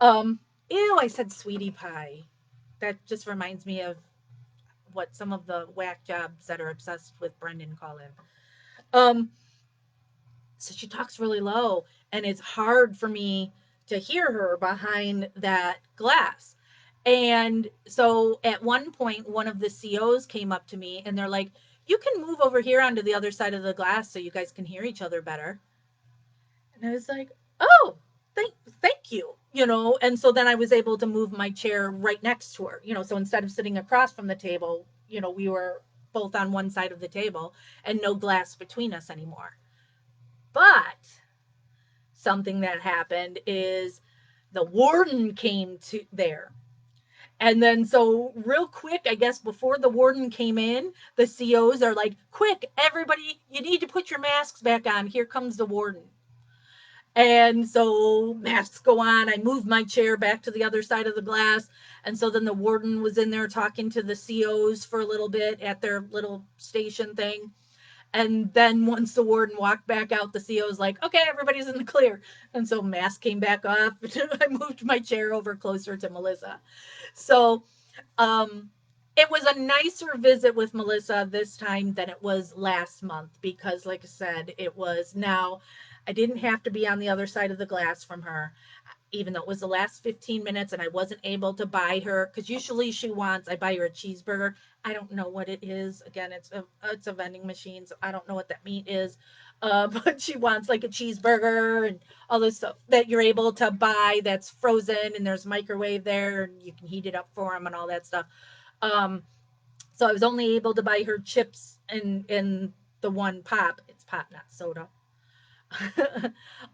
Um, Ew, I said sweetie pie. That just reminds me of what some of the whack jobs that are obsessed with Brendan call him. Um, so she talks really low, and it's hard for me to hear her behind that glass. And so at one point, one of the COs came up to me and they're like, "You can move over here onto the other side of the glass so you guys can hear each other better." And I was like, "Oh, thank thank you." And so then I was able to move my chair right next to her. So instead of sitting across from the table, we were both on one side of the table and no glass between us anymore. But something that happened is the warden came to there. And then, so real quick, I guess before the warden came in, the COs are like, "Quick, everybody, you need to put your masks back on. Here comes the warden." And so masks go on. I moved my chair back to the other side of the glass. And so then the warden was in there talking to the COs for a little bit at their little station thing. And then once the warden walked back out, the CO was like, "Okay, everybody's in the clear." And so mask came back off. I moved my chair over closer to Melissa. So um, it was a nicer visit with Melissa this time than it was last month because, like I said, it was now I didn't have to be on the other side of the glass from her, even though it was the last 15 minutes and I wasn't able to buy her, because usually I buy her a cheeseburger. I don't know what it is. Again, it's a vending machine, so I don't know what that meat is. But she wants like a cheeseburger and all this stuff that you're able to buy that's frozen, and there's a microwave there and you can heat it up for them and all that stuff. Um, so I was only able to buy her chips in the one pop. It's pop, not soda.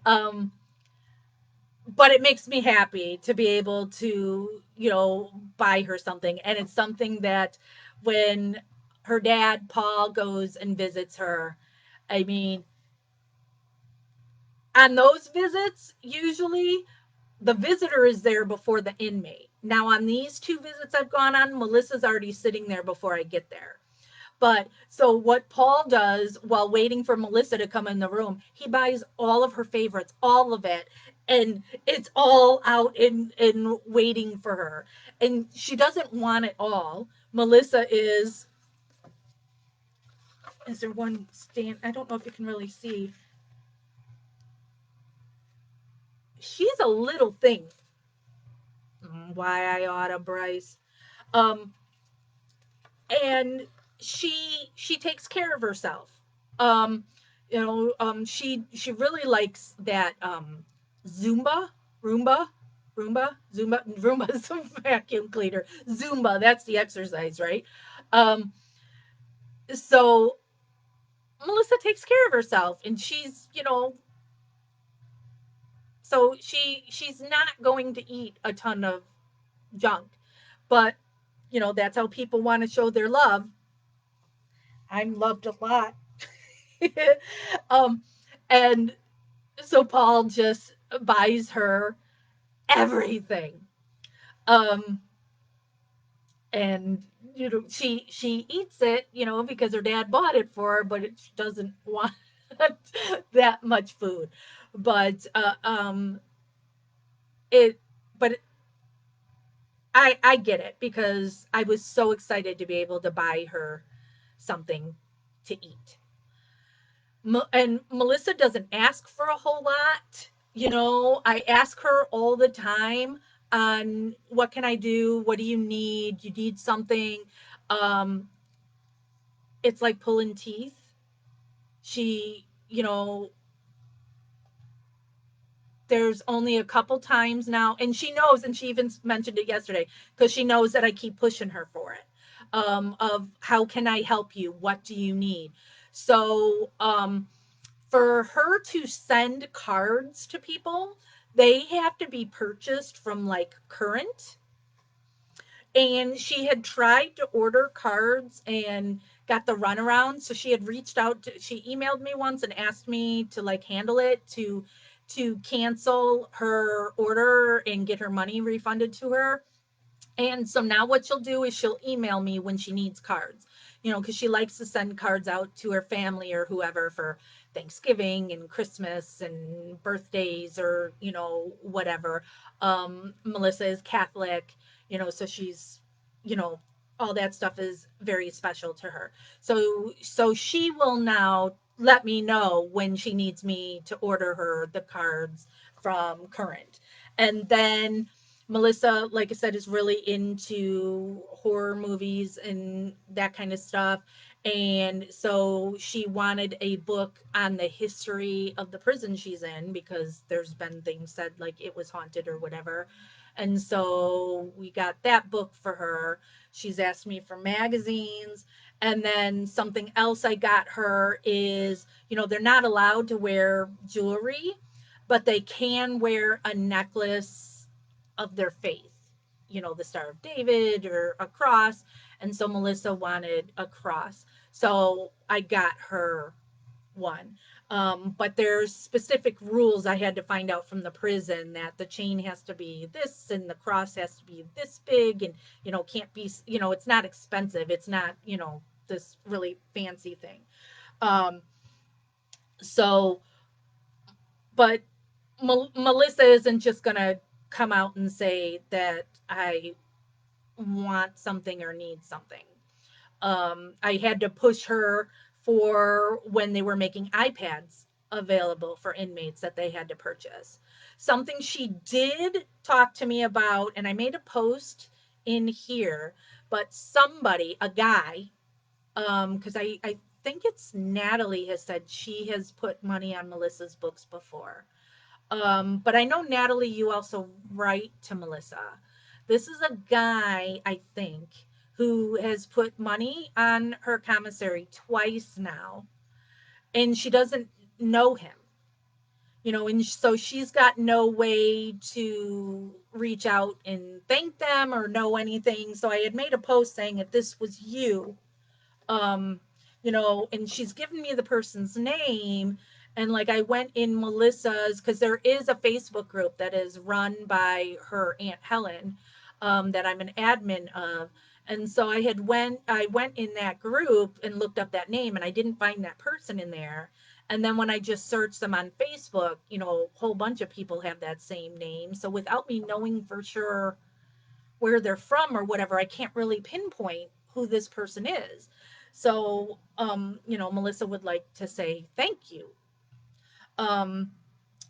um, but it makes me happy to be able to buy her something, and it's something that when her dad, Paul, goes and visits her. I mean, on those visits, usually the visitor is there before the inmate. Now, on these two visits I've gone on, Melissa's already sitting there before I get there. But so what Paul does while waiting for Melissa to come in the room, he buys all of her favorites, all of it, and it's all out in waiting for her. And she doesn't want it all. Melissa is there one stand? I don't know if you can really see. She's a little thing. Why I oughta, Bryce. Um, and she takes care of herself. Um, she really likes that Zumba, Roomba, Roomba is a vacuum cleaner. Zumba, that's the exercise, right? Um, so Melissa takes care of herself, and she's not going to eat a ton of junk, but that's how people want to show their love. I'm loved a lot. um, and so Paul just buys her everything. Um, and she eats it, because her dad bought it for her, but she doesn't want that much food. But it, but I get it because I was so excited to be able to buy her something to eat. And Melissa doesn't ask for a whole lot. I ask her all the time on what can I do? What do you need? You need something. Um, it's like pulling teeth. There's only a couple times now, and she knows, and she even mentioned it yesterday because she knows that I keep pushing her for it. Of how can I help you? What do you need? So, for her to send cards to people, they have to be purchased from like Current. And she had tried to order cards and got the runaround. So she had reached out she emailed me once and asked me to like handle it to cancel her order and get her money refunded to her. And so now what she'll do is she'll email me when she needs cards, because she likes to send cards out to her family or whoever for Thanksgiving and Christmas and birthdays or, whatever. Melissa is Catholic, so she's, you know, all that stuff is very special to her. So she will now let me know when she needs me to order her the cards from Current. And then Melissa, like I said, is really into horror movies and that kind of stuff. And so she wanted a book on the history of the prison she's in because there's been things said like it was haunted or whatever. And so we got that book for her. She's asked me for magazines. And then something else I got her is, they're not allowed to wear jewelry, but they can wear a necklace of their faith, the Star of David or a cross. And so Melissa wanted a cross. So I got her one. But there's specific rules I had to find out from the prison that the chain has to be this and the cross has to be this big and, can't be, it's not expensive. It's not, this really fancy thing. Um, so, but Melissa isn't just going to come out and say that I want something or need something. I had to push her for when they were making iPads available for inmates that they had to purchase. Something she did talk to me about, and I made a post in here, but somebody, a guy, because I think it's Natalie has said she has put money on Melissa's books before. But I know, Natalie, you also write to Melissa. This is a guy, I think, who has put money on her commissary twice now, and she doesn't know him. And so she's got no way to reach out and thank them or know anything. So I had made a post saying if this was you, um and she's given me the person's name, and like I went in Melissa's, because there is a Facebook group that is run by her Aunt Helen, that I'm an admin of. And so I went in that group and looked up that name, and I didn't find that person in there. And then when I just searched them on Facebook, a whole bunch of people have that same name. So without me knowing for sure where they're from or whatever, I can't really pinpoint who this person is. So, Melissa would like to say thank you. Um,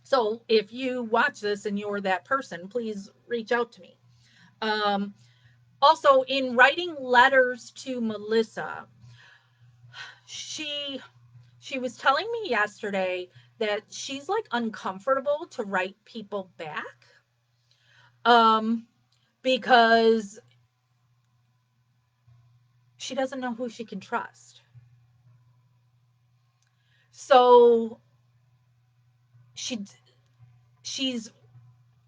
so if you watch this and you're that person, please reach out to me. Um, Also, in writing letters to Melissa, she she was telling me yesterday that she's like uncomfortable to write people back, um, because she doesn't know who she can trust. So she she's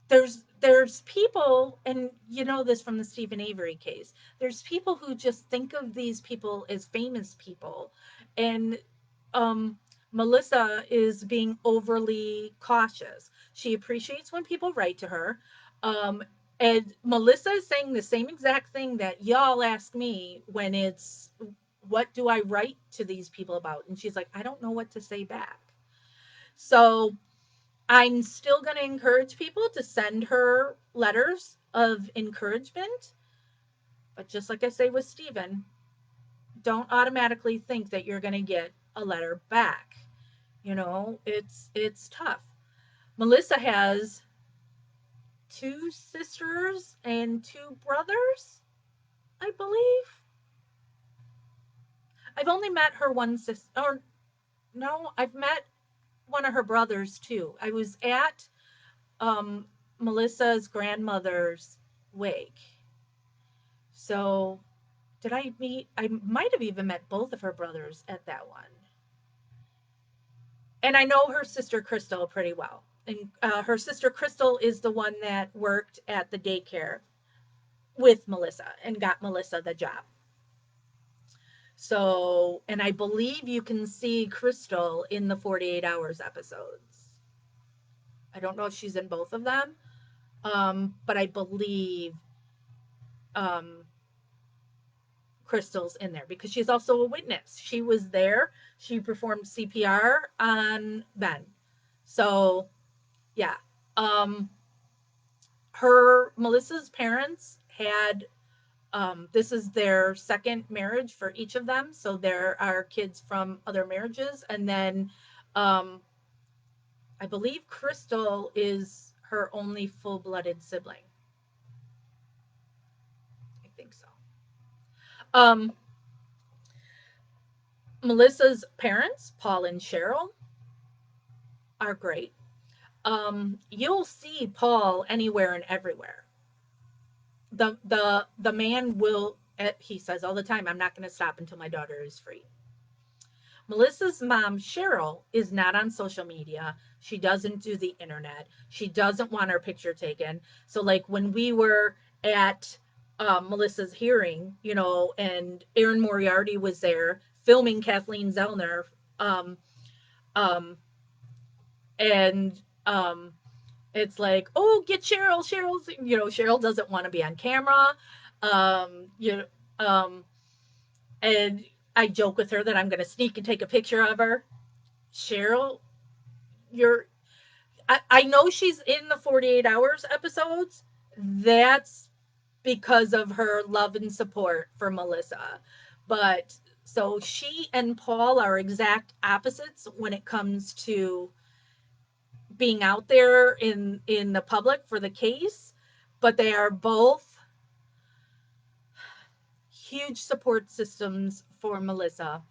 there's people, and you know this from the Stephen Avery case. There's people who just think of these people as famous people, and um Melissa is being overly cautious. She appreciates when people write to her. And Melissa is saying the same exact thing that y'all ask me when it's, what do I write to these people about? And she's like, I don't know what to say back. So I'm still going to encourage people to send her letters of encouragement. But just like I say with Stephen, don't automatically think that you're going to get a letter back. It's tough. Melissa has two sisters and two brothers, I believe. I've only met her one sister. Or no, I've met one of her brothers too. I was at um, Melissa's grandmother's wake. So did I meet? I might have even met both of her brothers at that one. And I know her sister Crystal pretty well. And her sister Crystal is the one that worked at the daycare with Melissa and got Melissa the job. So, and I believe you can see Crystal in the 48 Hours episodes. I don't know if she's in both of them, but I believe um, Crystal's in there because she's also a witness. She was there. She performed CPR on Ben. So, yeah. Um, Melissa's parents had, this is their second marriage for each of them. So there are kids from other marriages. And then um, I believe Crystal is her only full blooded sibling. I think so. Um, Melissa's parents, Paul and Cheryl, are great. You'll see Paul anywhere and everywhere. The man will. He says all the time, "I'm not going to stop until my daughter is free." Melissa's mom, Cheryl, is not on social media. She doesn't do the internet. She doesn't want her picture taken. So, like when we were at Melissa's hearing, and Aaron Moriarty was there filming Kathleen Zellner, um, um, and it's like, oh, get Cheryl. Cheryl doesn't want to be on camera. Um, you know, um, and I joke with her that I'm going to sneak and take a picture of her. Cheryl, you're, I know she's in the 48 Hours episodes. That's because of her love and support for Melissa. But so she and Paul are exact opposites when it comes to being out there in the public for the case, but they are both huge support systems for Melissa,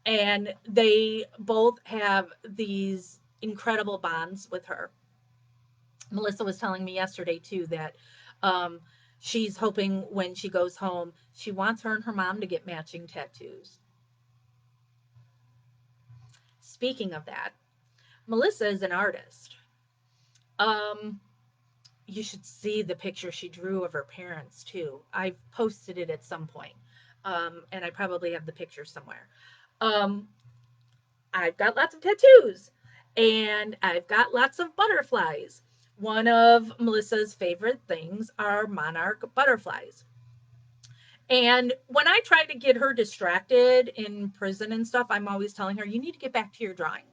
and they both have these incredible bonds with her. Melissa was telling me yesterday too that um, she's hoping when she goes home, she wants her and her mom to get matching tattoos. Speaking of that, Melissa is an artist. Um, you should see the picture she drew of her parents too. I've posted it at some point. And I probably have the picture somewhere. Um, I've got lots of tattoos, and I've got lots of butterflies. One of Melissa's favorite things are monarch butterflies. And when I try to get her distracted in prison and stuff, I'm always telling her, you need to get back to your drawing.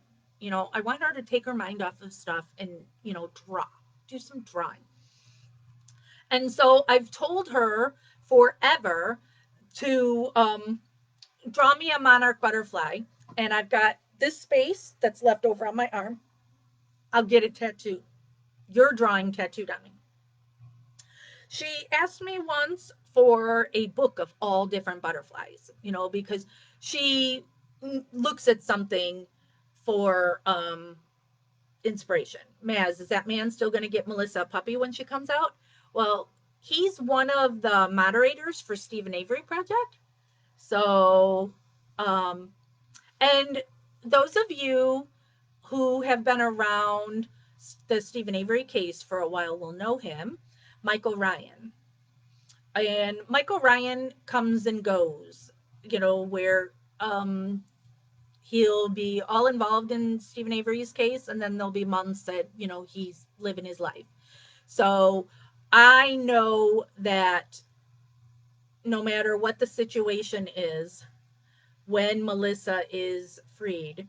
I want her to take her mind off of stuff and, draw, do some drawing. And so I've told her forever to draw me a monarch butterfly. And I've got this space that's left over on my arm. I'll get it tattooed. Your drawing tattooed on me. She asked me once for a book of all different butterflies, because she looks at something for inspiration. Maz, is that man still going to get Melissa a puppy when she comes out? Well, he's one of the moderators for Stephen Avery Project. So, um, and those of you who have been around the Stephen Avery case for a while will know him, Michael Ryan. And Michael Ryan comes and goes, where he'll be all involved in Stephen Avery's case, and then there'll be months that, he's living his life. So I know that no matter what the situation is, when Melissa is freed,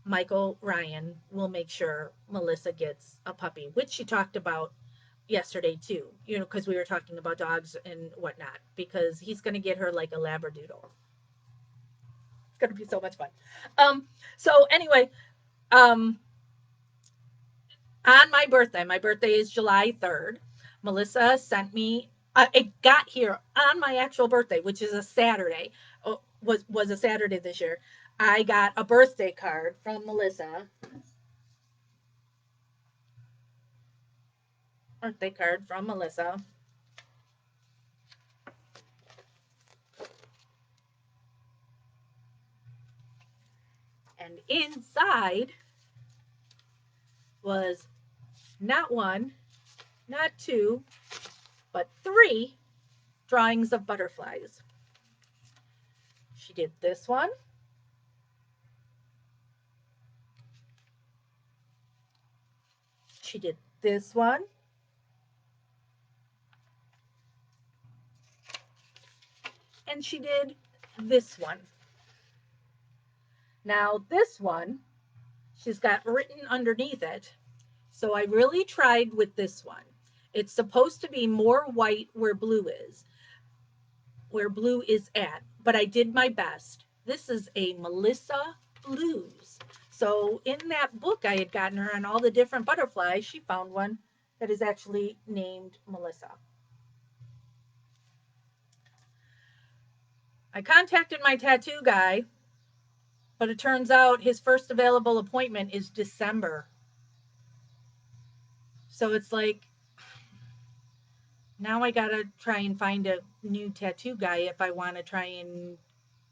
Michael Ryan will make sure Melissa gets a puppy, which she talked about yesterday too, because we were talking about dogs and whatnot, because he's going to get her like a Labradoodle. It's going to be so much fun. So anyway, um, on my birthday is July 3rd. Melissa sent me, it got here on my actual birthday, which is a Saturday, was a Saturday this year. I got a birthday card from Melissa. Birthday card from Melissa. And inside was not one, not two, but three drawings of butterflies. She did this one. She did this one. And she did this one. Now, this one, she's got written underneath it. So I really tried with this one. It's supposed to be more white where blue is at, but I did my best. This is a Melissa Blues. So in that book I had gotten her on all the different butterflies, she found one that is actually named Melissa. I contacted my tattoo guy, but it turns out his first available appointment is December. So it's like, now I gotta try and find a new tattoo guy if I want to try and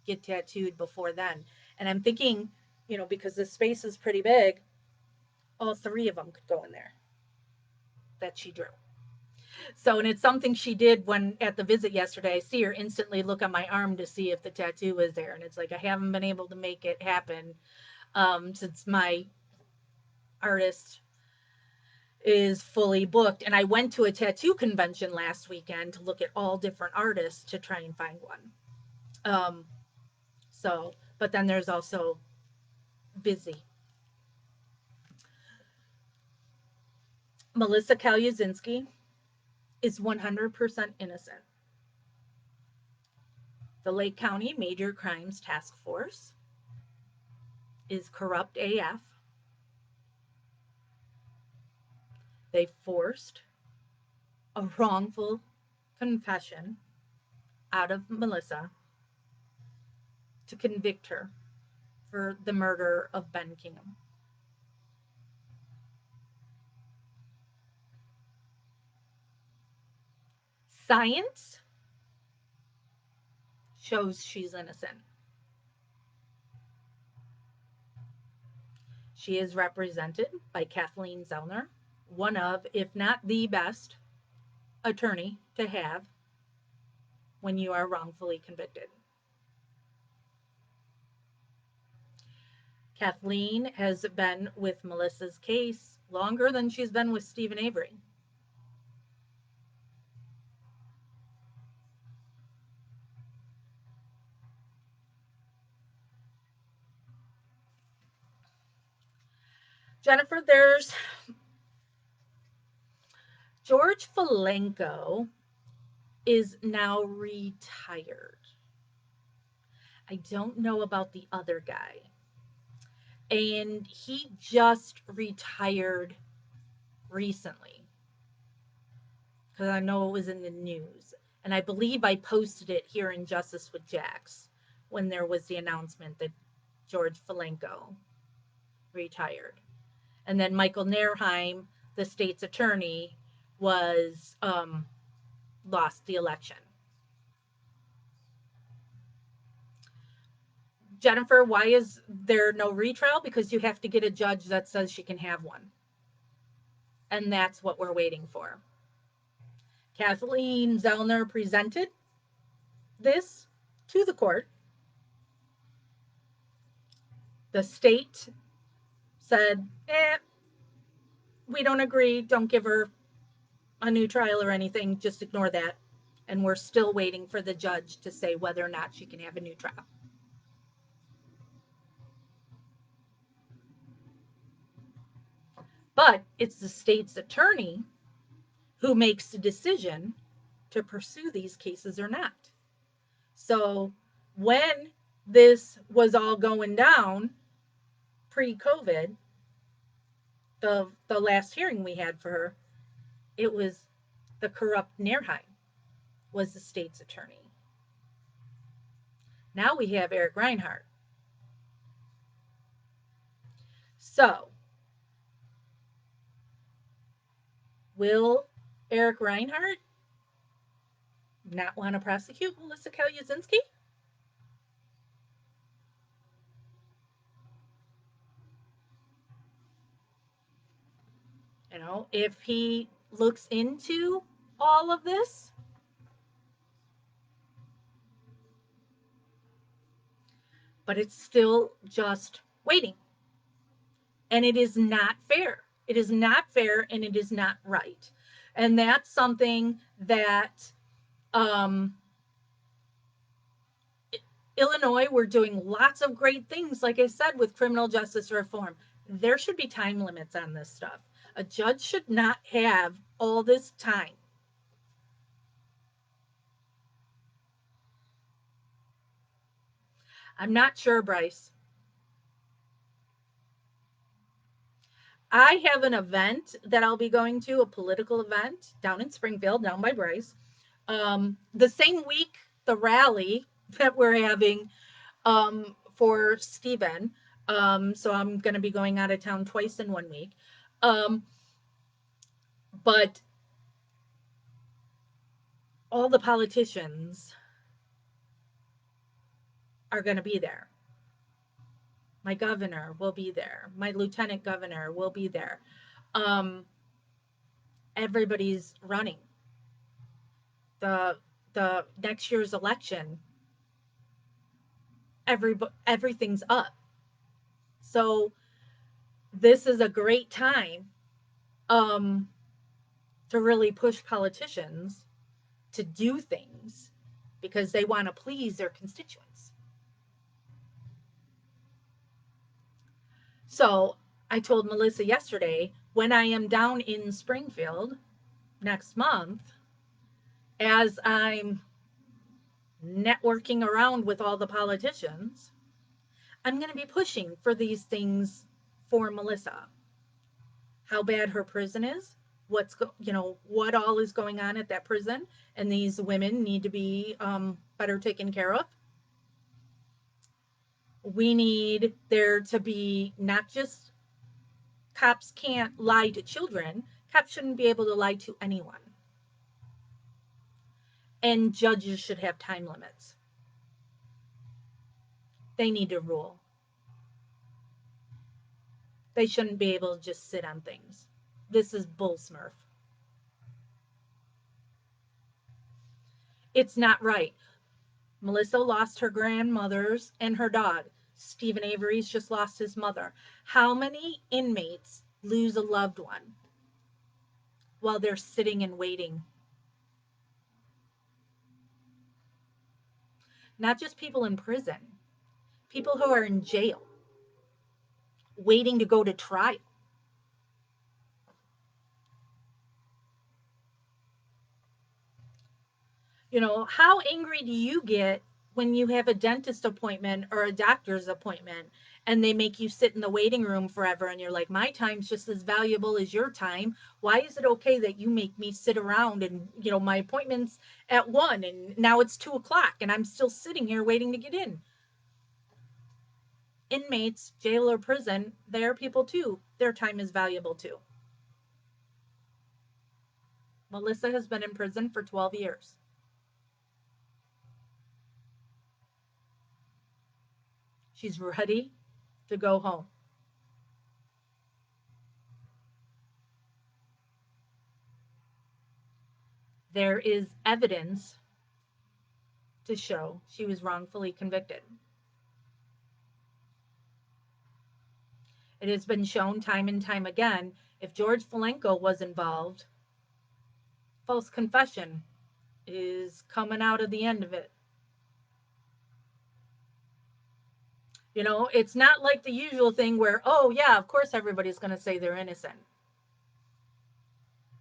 get tattooed before then. And I'm thinking, because the space is pretty big, all three of them could go in there that she drew. So, and it's something she did when at the visit yesterday. I see her instantly look on my arm to see if the tattoo was there. And it's like, I haven't been able to make it happen since my artist is fully booked. And I went to a tattoo convention last weekend to look at all different artists to try and find one. So, but then there's also busy. Melissa Calusinski is 100% innocent. The Lake County Major Crimes Task Force is corrupt AF. They forced a wrongful confession out of Melissa to convict her for the murder of Ben Kingham. Science shows she's innocent. She is represented by Kathleen Zellner, one of, if not the best attorney to have when you are wrongfully convicted. Kathleen has been with Melissa's case longer than she's been with Stephen Avery. Jennifer, there's George Falenko is now retired. I don't know about the other guy. And he just retired recently because I know it was in the news. And I believe I posted it here in Justice with Jax when there was the announcement that George Falenko retired. And then Michael Nairheim, the state's attorney, was lost the election. Jennifer, why is there no retrial? Because you have to get a judge that says she can have one. And that's what we're waiting for. Kathleen Zellner presented this to the court. The state said, we don't agree. Don't give her a new trial or anything. Just ignore that. And we're still waiting for the judge to say whether or not she can have a new trial. But it's the state's attorney who makes the decision to pursue these cases or not. So when this was all going down pre-COVID, the last hearing we had for her, it was the corrupt Nairheim was the state's attorney. Now we have Eric Reinhardt. So will Eric Reinhardt not want to prosecute Melissa Calusinski? You know, if he looks into all of this, but it's still just waiting. And it is not fair. It is not fair and it is not right. And that's something that Illinois, we're doing lots of great things, like I said, with criminal justice reform. There should be time limits on this stuff. A judge should not have all this time. I'm not sure, Bryce. I have an event that I'll be going to, a political event down in Springfield, down by Bryce. The same week, the rally that we're having for Stephen. So I'm going to be going out of town twice in 1 week. But all the politicians are going to be there. My governor will be there. My lieutenant governor will be there. Everybody's running. The next year's election, everything's up. So this is a great time to really push politicians to do things because they want to please their constituents. So I told Melissa yesterday, when I am down in Springfield next month, as I'm networking around with all the politicians, I'm going to be pushing for these things for Melissa. How bad her prison is, what all is going on at that prison, and these women need to be better taken care of. We need there to be not just cops can't lie to children, cops shouldn't be able to lie to anyone. And judges should have time limits. They need to rule. They shouldn't be able to just sit on things. This is bull smurf. It's not right. Melissa lost her grandmothers and her dog. Stephen Avery's just lost his mother. How many inmates lose a loved one while they're sitting and waiting? Not just people in prison, people who are in jail waiting to go to trial. How angry do you get when you have a dentist appointment or a doctor's appointment and they make you sit in the waiting room forever and you're like, my time's just as valuable as your time. Why is it okay that you make me sit around and, my appointment's at 1 and now it's 2 o'clock and I'm still sitting here waiting to get in? Inmates, jail or prison, they're people too. Their time is valuable too. Melissa has been in prison for 12 years. She's ready to go home. There is evidence to show she was wrongfully convicted. It has been shown time and time again if George Falenko was involved, false confession is coming out of the end of it. It's not like the usual thing where, oh, yeah, of course everybody's going to say they're innocent.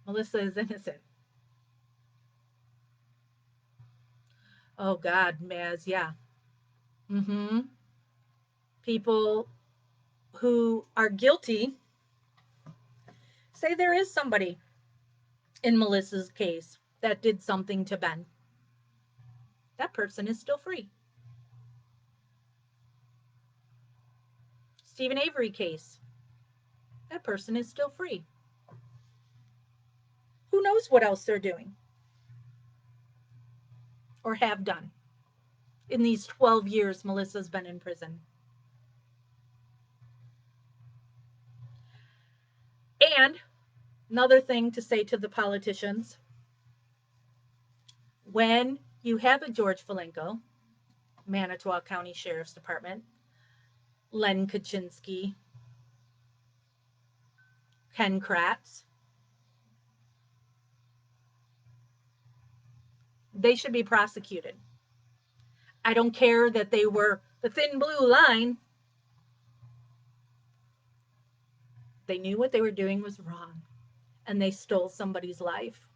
Melissa is innocent. Oh, God, Maz, yeah. Mm-hmm. People who are guilty say there is somebody in Melissa's case that did something to Ben. That person is still free. Stephen Avery case. That person is still free. Who knows what else they're doing or have done in these 12 years Melissa's been in prison. And another thing to say to the politicians, when you have a George Falenko, Manitowoc County Sheriff's Department, Len Kaczynski, Ken Kratz, they should be prosecuted. I don't care that they were the thin blue line. They knew what they were doing was wrong, and they stole somebody's life.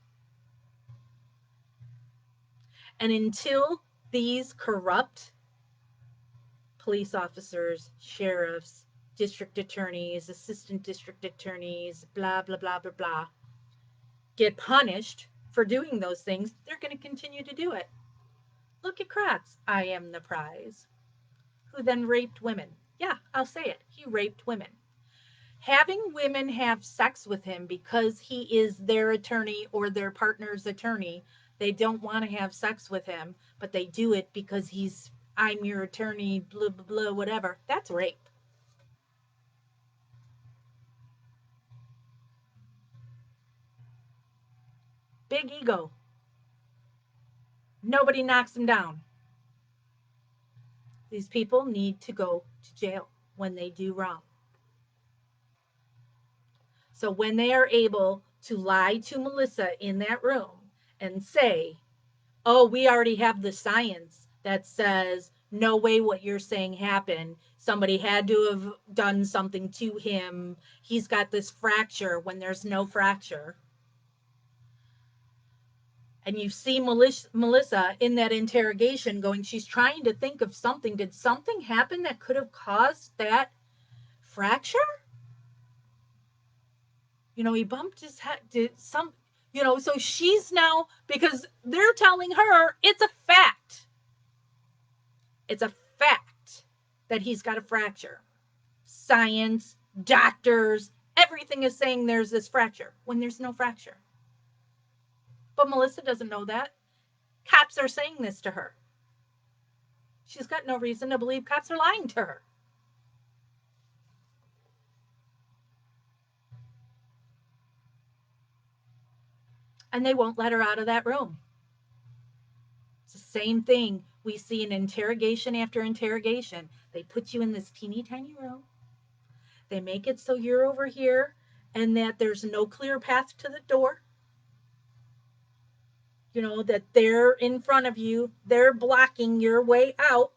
And until these corrupt police officers, sheriffs, district attorneys, assistant district attorneys, blah, blah, blah, blah, blah, get punished for doing those things, they're going to continue to do it. Look at Kratz. I am the prize. Who then raped women. Yeah, I'll say it. He raped women. Having women have sex with him because he is their attorney or their partner's attorney, they don't want to have sex with him, but they do it because I'm your attorney, blah, blah, blah, whatever. That's rape. Big ego. Nobody knocks him down. These people need to go to jail when they do wrong. So when they are able to lie to Melissa in that room and say, oh, we already have the science that says, no way what you're saying happened. Somebody had to have done something to him. He's got this fracture when there's no fracture. And you see Melissa in that interrogation going, she's trying to think of something. Did something happen that could have caused that fracture? He bumped his head. So she's now, because they're telling her it's a fact. It's a fact that he's got a fracture. Science, doctors, everything is saying there's this fracture when there's no fracture. But Melissa doesn't know that. Cops are saying this to her. She's got no reason to believe cops are lying to her. And they won't let her out of that room. Same thing. We see an interrogation after interrogation. They put you in this teeny tiny room. They make it so you're over here and that there's no clear path to the door. You know, that they're in front of you, they're blocking your way out.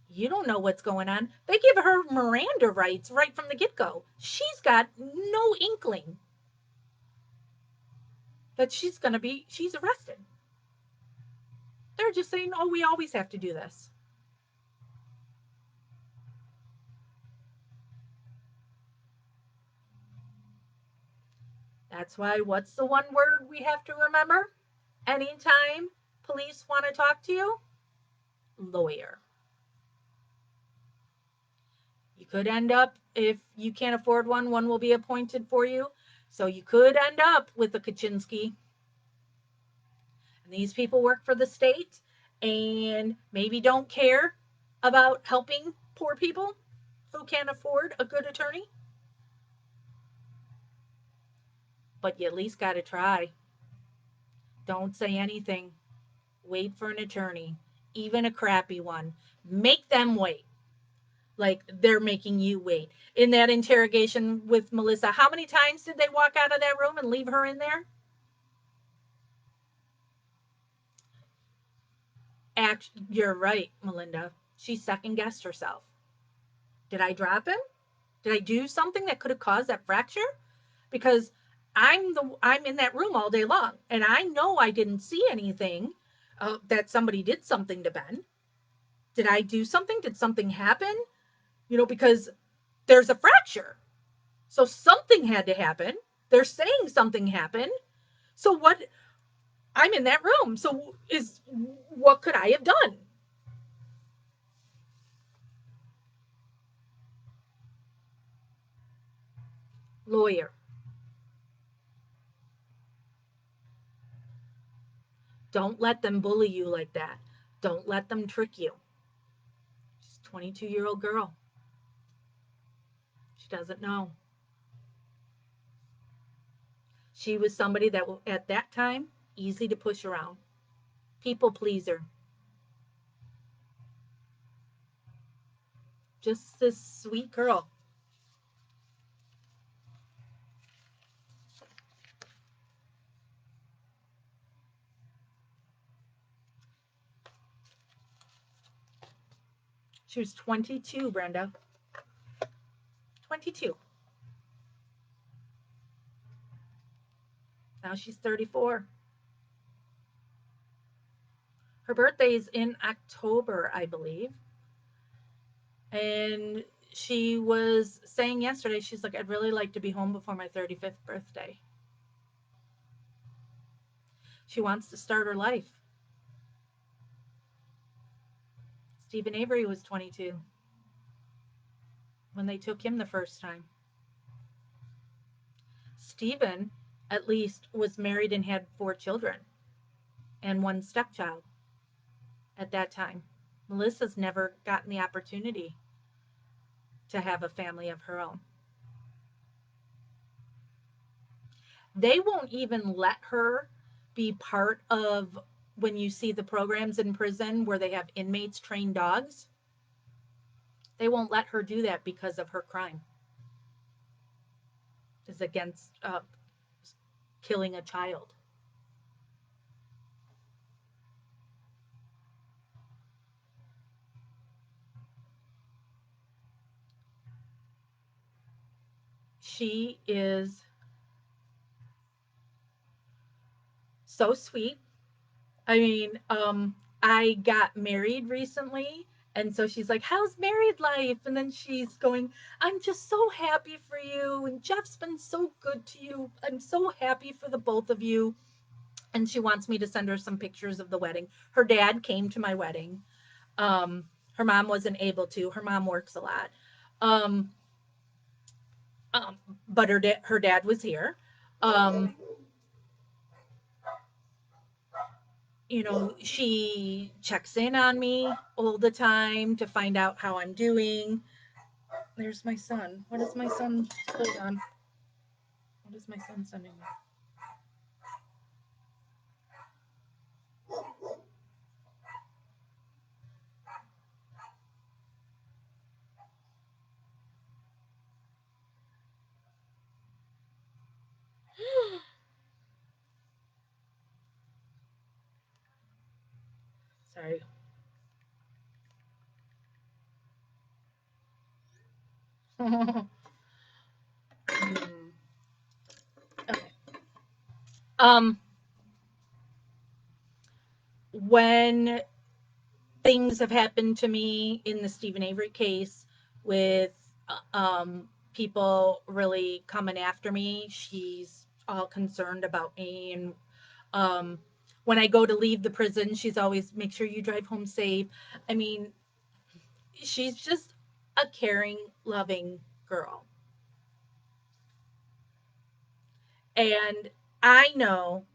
You don't know what's going on. They give her Miranda rights right from the get go. She's got no inkling that she's arrested. They're just saying, oh, we always have to do this. That's why, what's the one word we have to remember? Anytime police want to talk to you, lawyer. You could end up, if you can't afford one, one will be appointed for you. So you could end up with a Kaczynski. And these people work for the state and maybe don't care about helping poor people who can't afford a good attorney. But you at least got to try. Don't say anything. Wait for an attorney, even a crappy one. Make them wait. Like they're making you wait. In that interrogation with Melissa, how many times did they walk out of that room and leave her in there? You're right, Melinda. She second guessed herself. Did I drop him? Did I do something that could have caused that fracture? Because I'm in that room all day long, and I know I didn't see anything that somebody did something to Ben. Did I do something? Did something happen? You know, because there's a fracture, so something had to happen. They're saying something happened. So what? I'm in that room. So is what could I have done? Lawyer. Don't let them bully you like that. Don't let them trick you. She's a 22-year-old girl. She doesn't know. She was somebody that, at that time, easy to push around. People pleaser. Just this sweet girl. She was 22, Brenda. 22. Now she's 34. Her birthday's in October, I believe. And she was saying yesterday, she's like, I'd really like to be home before my 35th birthday. She wants to start her life. Stephen Avery was 22 when they took him the first time. Stephen, at least, was married and had 4 children and one stepchild at that time. Melissa's never gotten the opportunity to have a family of her own. They won't even let her be part of, when you see the programs in prison where they have inmates train dogs, they won't let her do that because of her crime. Is against killing a child. She is so sweet. I mean, I got married recently, and so she's like, "How's married life?" And then she's going, "I'm just so happy for you, and Jeff's been so good to you. I'm so happy for the both of you." And she wants me to send her some pictures of the wedding. Her dad came to my wedding. Her mom wasn't able to. Her mom works a lot. Um, um, but her dad was here. Um, you know, she checks in on me all the time to find out how I'm doing. There's my son. What is my son? Hold on. What is my son sending me? Sorry. Hmm, okay. Um, when things have happened to me in the Stephen Avery case with people really coming after me, she's all concerned about me. And um, when I go to leave the prison, she's always make sure you drive home safe. I mean, she's just a caring, loving girl. And I know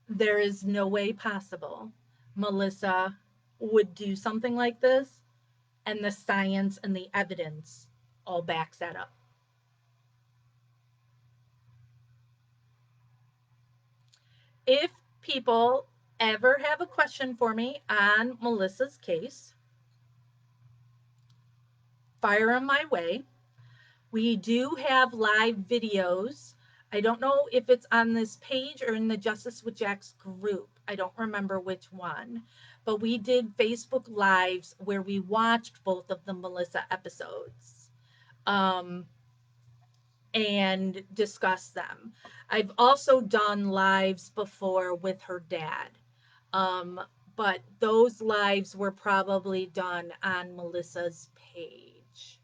there is no way possible Melissa would do something like this, and the science and the evidence all backs that up. If people ever have a question for me on Melissa's case, fire them my way. We do have live videos. I don't know if it's on this page or in the Justice with Jack's group. I don't remember which one. But we did Facebook Lives where we watched both of the Melissa episodes. Um, and discuss them. I've also done lives before with her dad. Um, but those lives were probably done on Melissa's page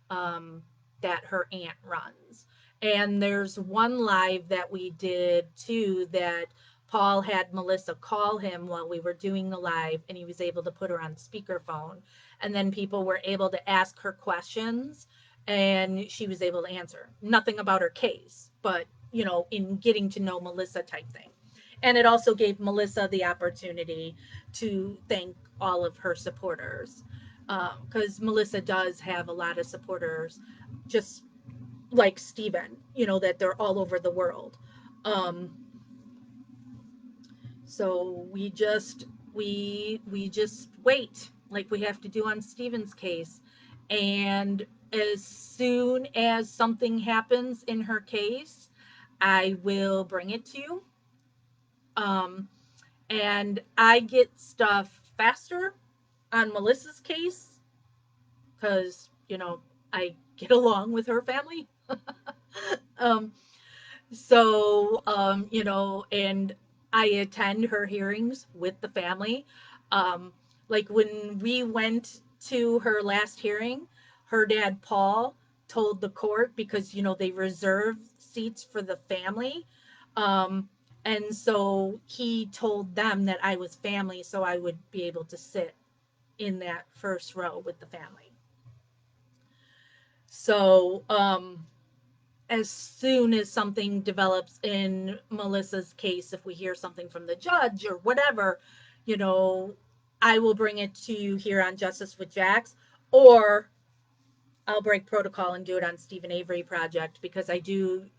um, that her aunt runs. And there's one live that we did too that Paul had Melissa call him while we were doing the live, and he was able to put her on speakerphone. And then people were able to ask her questions, and she was able to answer. Nothing about her case, but in getting to know Melissa type thing. And it also gave Melissa the opportunity to thank all of her supporters because Melissa does have a lot of supporters, just like Steven, that they're all over the world. Um, so we just wait like we have to do on Steven's case, and as soon as something happens in her case, I will bring it to you. Um, and I get stuff faster on Melissa's case because I get along with her family. um, and I attend her hearings with the family. Um, like when we went to her last hearing, her dad Paul told the court because they reserve seats for the family. Um, and so he told them that I was family, so I would be able to sit in that first row with the family. So, as soon as something develops in Melissa's case, if we hear something from the judge or whatever, you know, I will bring it to you here on Justice with Jax, or I'll break protocol and do it on Stephen Avery Project because I do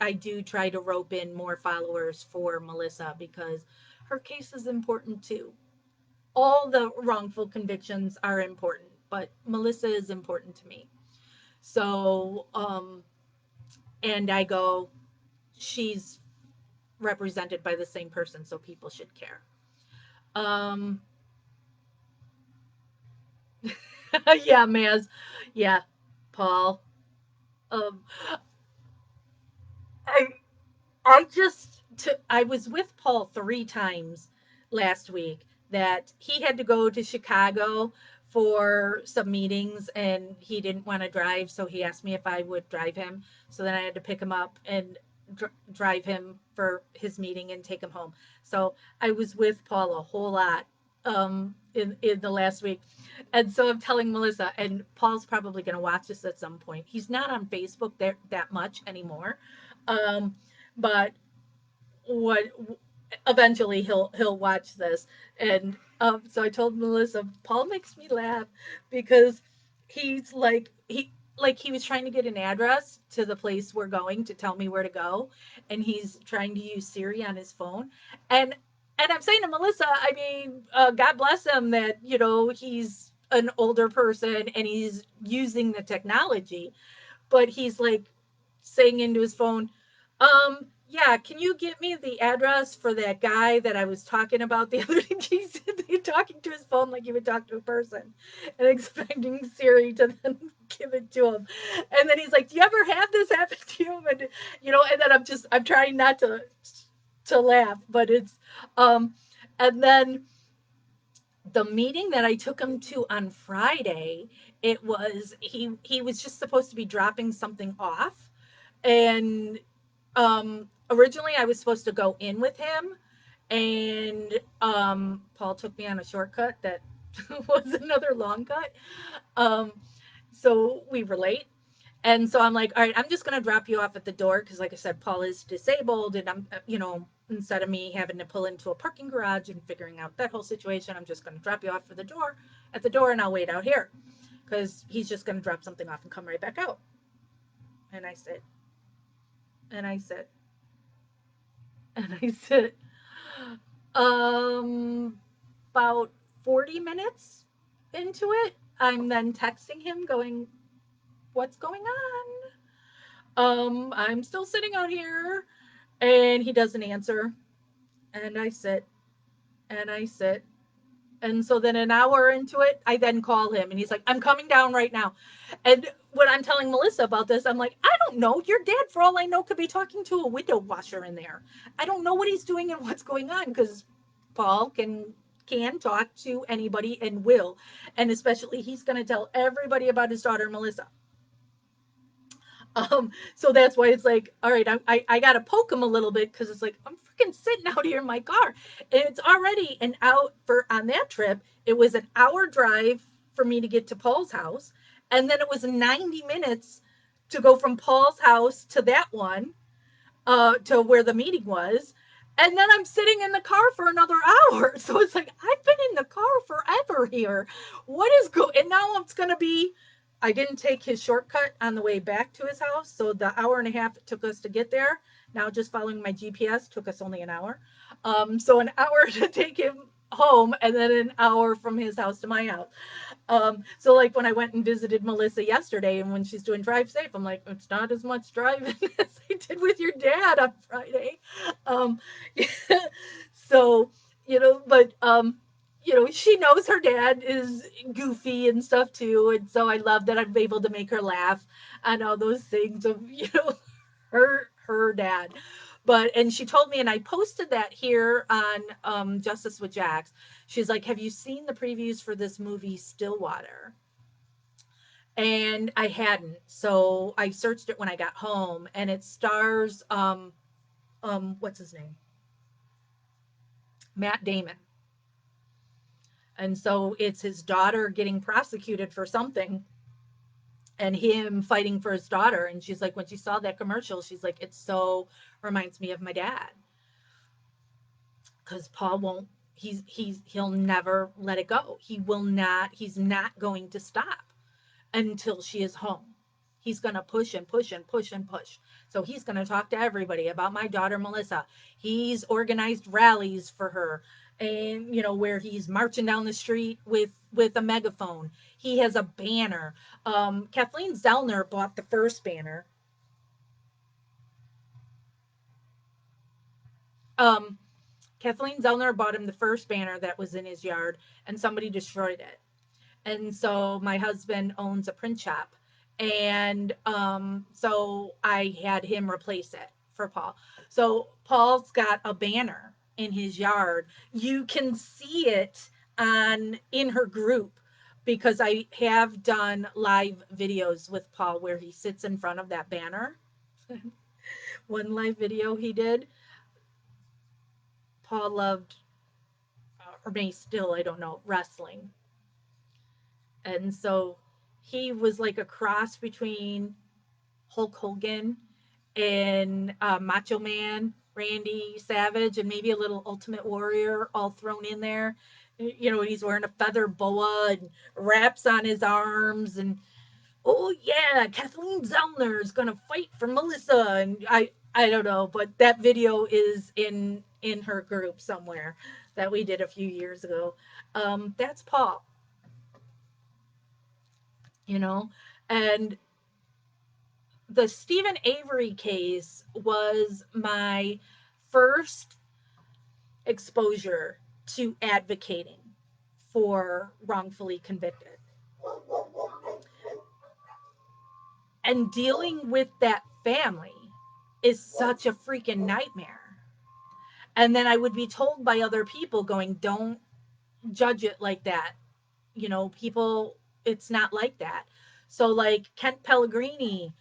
try to rope in more followers for Melissa because her case is important too. All the wrongful convictions are important, but Melissa is important to me. So, and I go, she's represented by the same person, so people should care. Um, yeah, Maz. Yeah, Paul. Um, I I was with Paul 3 times last week that he had to go to Chicago for some meetings and he didn't want to drive, so he asked me if I would drive him. So then I had to pick him up and drive him for his meeting and take him home. So I was with Paul a whole lot in the last week. And so I'm telling Melissa, and Paul's probably going to watch this at some point. He's not on Facebook there that much anymore. Um, but what eventually he'll watch this, and so I told Melissa, Paul makes me laugh because he's like he was trying to get an address to the place we're going to tell me where to go, and he's trying to use Siri on his phone, and I'm saying to Melissa, I mean, God bless him that he's an older person and he's using the technology, but he's like saying into his phone, yeah, can you get me the address for that guy that I was talking about the other day? He's talking to his phone like he would talk to a person and expecting Siri to then give it to him. And then he's like, do you ever have this happen to you? And, and then I'm trying not to laugh, but um, and then the meeting that I took him to on Friday, he was just supposed to be dropping something off. And originally I was supposed to go in with him, and Paul took me on a shortcut that was another long cut. Um, so we were late. And so I'm like, all right, I'm just going to drop you off at the door because, like I said, Paul is disabled. And instead of me having to pull into a parking garage and figuring out that whole situation, I'm just going to drop you off for the door at the door and I'll wait out here because he's just going to drop something off and come right back out. And I said, and I said, and I said, um, about 40 minutes into it, I'm then texting him going, what's going on? I'm still sitting out here. And he doesn't answer. And I sit and I sit. And so then an hour into it, I then call him and he's like, I'm coming down right now. And when I'm telling Melissa about this, I'm like, I don't know. Your dad, for all I know, could be talking to a window washer in there. I don't know what he's doing and what's going on because Paul can talk to anybody and will. And especially he's going to tell everybody about his daughter, Melissa. So that's why it's like, all right, I gotta poke him a little bit because it's like I'm freaking sitting out here in my car, and it's already an out for on that trip. It was an hour drive for me to get to Paul's house, and then it was 90 minutes to go from Paul's house to that one, to where the meeting was. And then I'm sitting in the car for another hour. So it's like, I've been in the car forever here. What is going, and now it's going to be, I didn't take his shortcut on the way back to his house. So the hour and a half it took us to get there. Now just following my GPS took us only an hour. So an hour to take him home and then an hour from his house to my house. So like when I went and visited Melissa yesterday and when she's doing drive safe, I'm like, it's not as much driving as I did with your dad on Friday. Um, so, but, she knows her dad is goofy and stuff too. And so I love that I'm able to make her laugh on all those things of, her dad. And she told me, and I posted that here on Justice with Jax. She's like, have you seen the previews for this movie Stillwater? And I hadn't. So I searched it when I got home and it stars what's his name? Matt Damon. And so it's his daughter getting prosecuted for something and him fighting for his daughter. And she's like, when she saw that commercial, she's like, it so reminds me of my dad. Because Paul won't, he'll never let it go. He's not going to stop until she is home. He's going to push and push and push and push. So he's going to talk to everybody about my daughter, Melissa. He's organized rallies for her, and where he's marching down the street with a megaphone. He has a banner. Kathleen Zellner bought the first banner. Um, Kathleen Zellner bought him the first banner that was in his yard, and somebody destroyed it. And so my husband owns a print shop, and so I had him replace it for Paul. So Paul's got a banner in his yard. You can see it on in her group because I have done live videos with Paul where he sits in front of that banner. One live video he did, Paul loved, or may still, I don't know, wrestling. And so he was like a cross between Hulk Hogan and Macho Man, Randy Savage, and maybe a little Ultimate Warrior all thrown in there. He's wearing a feather boa and wraps on his arms. And oh, yeah, Kathleen Zellner is going to fight for Melissa. And I don't know, but that video is in her group somewhere that we did a few years ago. That's Paul, you know, and the Stephen Avery case was my first exposure to advocating for wrongfully convicted and dealing with that family is such a freaking nightmare. And then I would be told by other people going, don't judge it like that. You know, people, it's not like that. So, like Kent Pellegrini,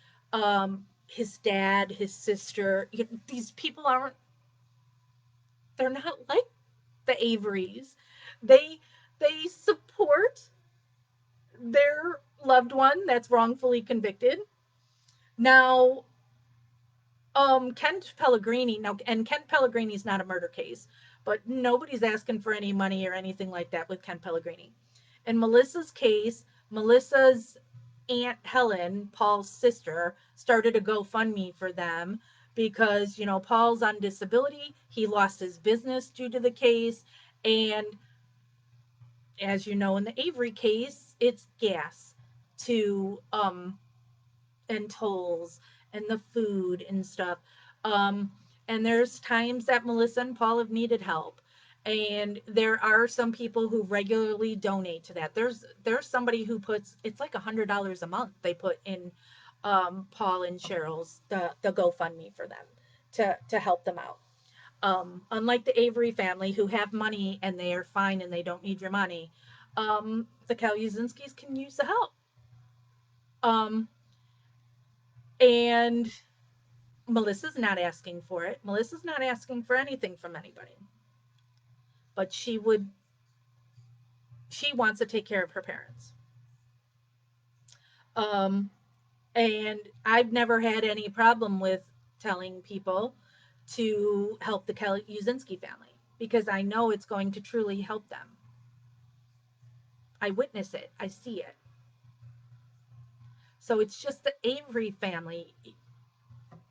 his dad, his sister, these people aren't, they're not like the Averys. They, they support their loved one that's wrongfully convicted. Now, Kent Pellegrini, now, and Kent Pellegrini's not a murder case, but nobody's asking for any money or anything like that with Kent Pellegrini. In Melissa's case, Melissa's Aunt Helen, Paul's sister, started a GoFundMe for them because, you know, Paul's on disability. He lost his business due to the case. And as you know, in the Avery case, it's gas to and tolls and the food and stuff. Um, and there's times that Melissa and Paul have needed help. And there are some people who regularly donate to that. There's somebody who puts it's like $100 a month they put in Paul and Cheryl's the GoFundMe for them to help them out. Unlike the Avery family who have money and they are fine and they don't need your money, the Calusinskis can use the help. Um, and Melissa's not asking for it. Melissa's not asking for anything from anybody. But she wants to take care of her parents. Um and I've never had any problem with telling people to help the Uzinski family because I know it's going to truly help them. I witness it. I see it. So it's just the Avery family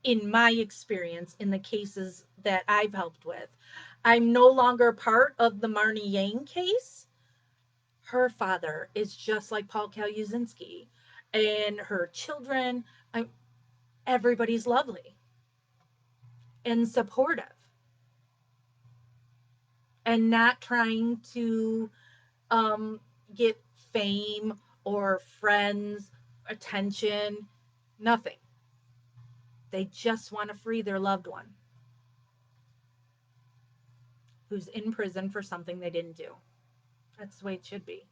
in my experience in the cases that I've helped with. I'm no longer part of the Marnie Yang case. Her father is just like Paul Kaluzinski, and her children. Everybody's lovely and supportive, and not trying to um, get fame or friends, attention, nothing. They just want to free their loved one who's in prison for something they didn't do. That's the way it should be.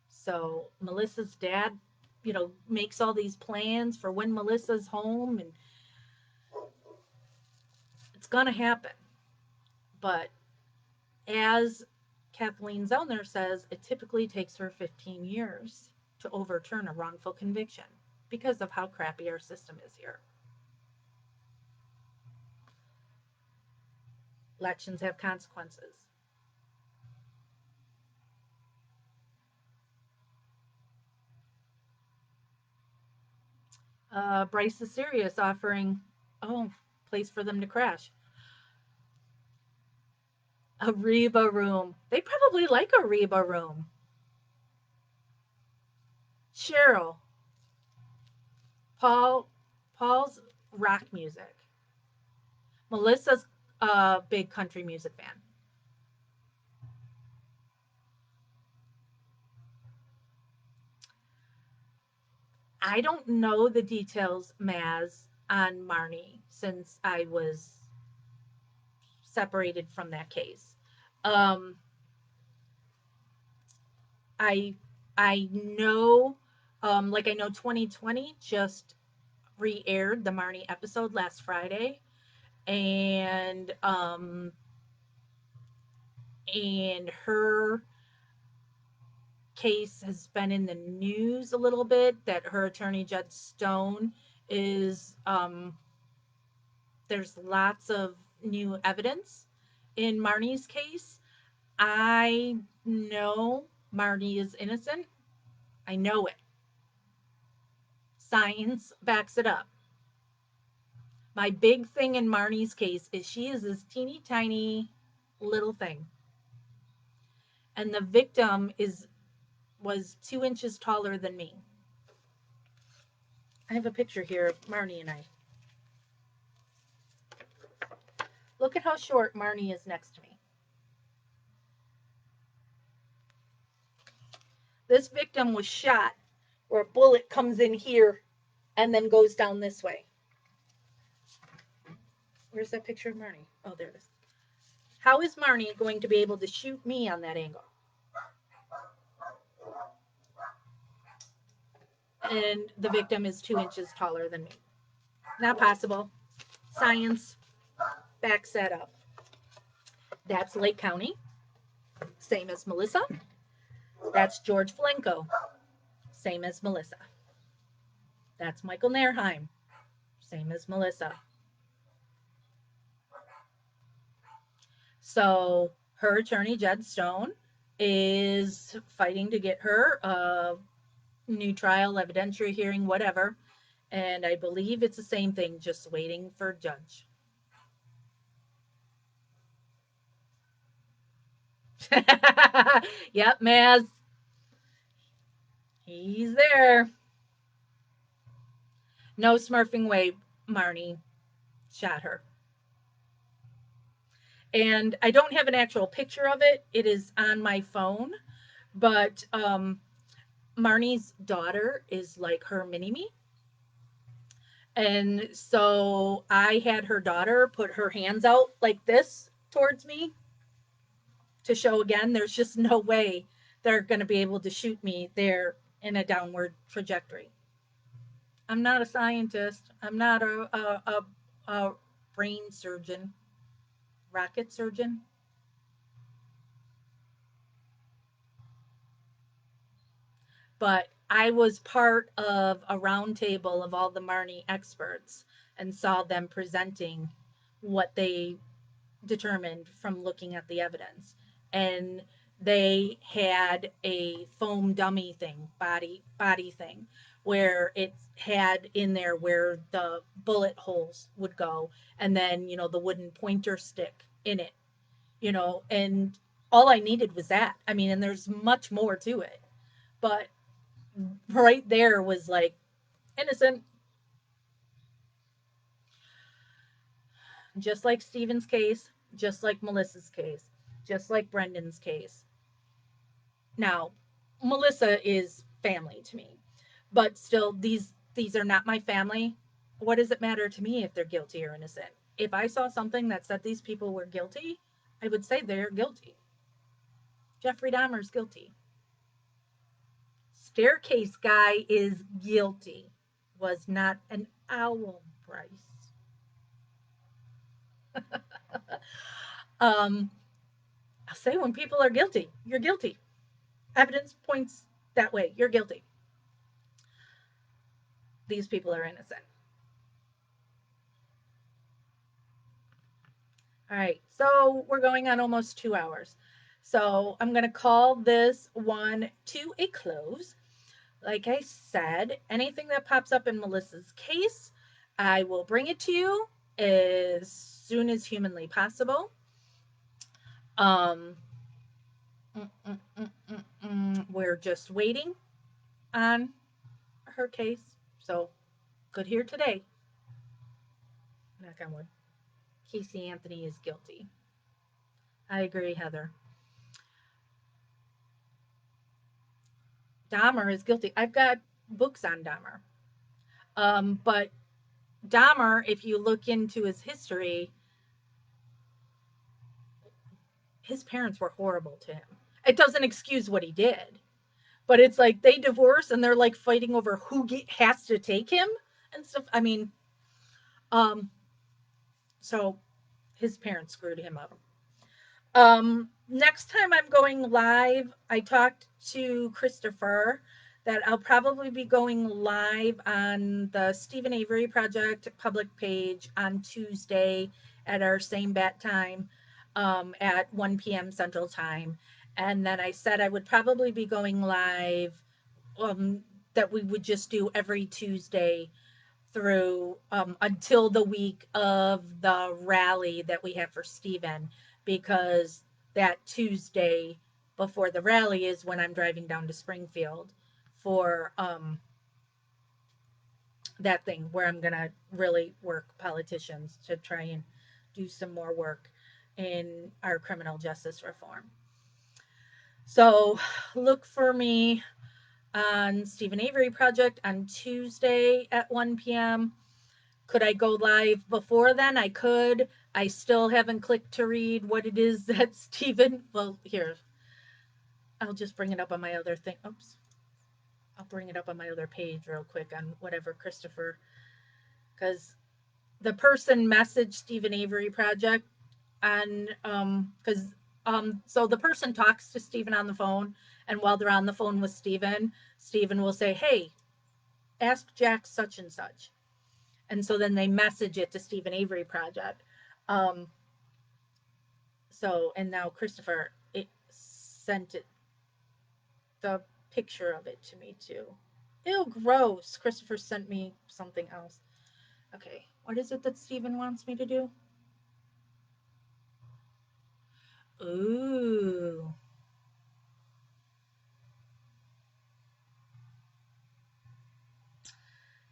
So Melissa's dad, you know, makes all these plans for when Melissa's home, and it's gonna happen. But as Kathleen Zellner says, it typically takes her 15 years to overturn a wrongful conviction because of how crappy our system is here. Elections have consequences. Bryce is serious, offering, oh, place for them to crash. A Reba room. They probably like a Reba room. Cheryl, Paul, Paul's rock music. Melissa's a big country music fan. I don't know the details, Maz, on Marnie since I was separated from that case. Um, I I know, like I know 2020 just re-aired the Marnie episode last Friday, and her case has been in the news a little bit. That her attorney Judd Stone is there's lots of new evidence in Marnie's case. I know Marnie is innocent. I know it. Science backs it up. My big thing in Marnie's case is she is this teeny tiny little thing. And the victim is was 2 inches taller than me. I have a picture here of Marnie and I. Look at how short Marnie is next to me. This victim was shot where a bullet comes in here and then goes down this way. Where's that picture of Marnie? Oh, there it is. How is Marnie going to be able to shoot me on that angle? And the victim is 2 inches taller than me. Not possible. Science backs that up. That's Lake County, same as Melissa. That's George Flenko, same as Melissa. That's Michael Nairheim, same as Melissa. So her attorney, Jed Stone, is fighting to get her a new trial, evidentiary hearing, whatever. And I believe it's the same thing, just waiting for judge. Yep, Maz. He's there. No smurfing way, Marnie shot her. And I don't have an actual picture of it. It is on my phone, but Marnie's daughter is like her mini me. And so I had her daughter put her hands out like this towards me to show again, there's just no way they're going to be able to shoot me there in a downward trajectory. I'm not a scientist. I'm not a brain surgeon, rocket surgeon. But I was part of a roundtable of all the Marnie experts and saw them presenting what they determined from looking at the evidence. And they had a foam dummy thing, body thing, where it had in there where the bullet holes would go, and then the wooden pointer stick in it, and all I needed was that. I mean, and there's much more to it, but right there was like innocent, just like Stephen's case, just like Melissa's case, just like Brendan's case. Now, Melissa is family to me, but still, these are not my family. What does it matter to me if they're guilty or innocent? If I saw something that said these people were guilty, I would say they're guilty. Jeffrey Dahmer's guilty. Staircase guy is guilty. Was not an owl, Bryce. um, I'll say when people are guilty, you're guilty. Evidence points that way. You're guilty. These people are innocent. All right, so we're going on almost 2 hours. So I'm going to call this one to a close. Like I said, anything that pops up in Melissa's case, I will bring it to you as soon as humanly possible. Um, we're just waiting on her case. So good here today. Knock on wood. Casey Anthony is guilty. I agree, Heather. Dahmer is guilty. I've got books on Dahmer. But Dahmer, if you look into his history, his parents were horrible to him. It doesn't excuse what he did, but it's like they divorce and they're like fighting over who has to take him and stuff. I mean, um, so his parents screwed him up. Next time I'm going live, I talked to Christopher that I'll probably be going live on the Stephen Avery Project public page on Tuesday at our same bat time at 1 p.m. Central Time. And then I said I would probably be going live, that we would just do every Tuesday through until the week of the rally that we have for Stephen, because that Tuesday before the rally is when I'm driving down to Springfield for that thing where I'm gonna really work politicians to try and do some more work in our criminal justice reform. So look for me on Stephen Avery Project on Tuesday at 1 p.m. Could I go live before then? I could. I still haven't clicked to read what it is that Stephen. Well, here, I'll just bring it up on my other thing. Oops. I'll bring it up on my other page real quick on whatever Christopher, because the person messaged Stephen Avery Project on because so the person talks to Stephen on the phone, and while they're on the phone with Stephen, Stephen will say, "Hey, ask Jack such and such," and so then they message it to Stephen Avery Project. Um, so and now Christopher it sent it the picture of it to me too. Ew, gross. Christopher sent me something else. Okay, what is it that Stephen wants me to do? Ooh.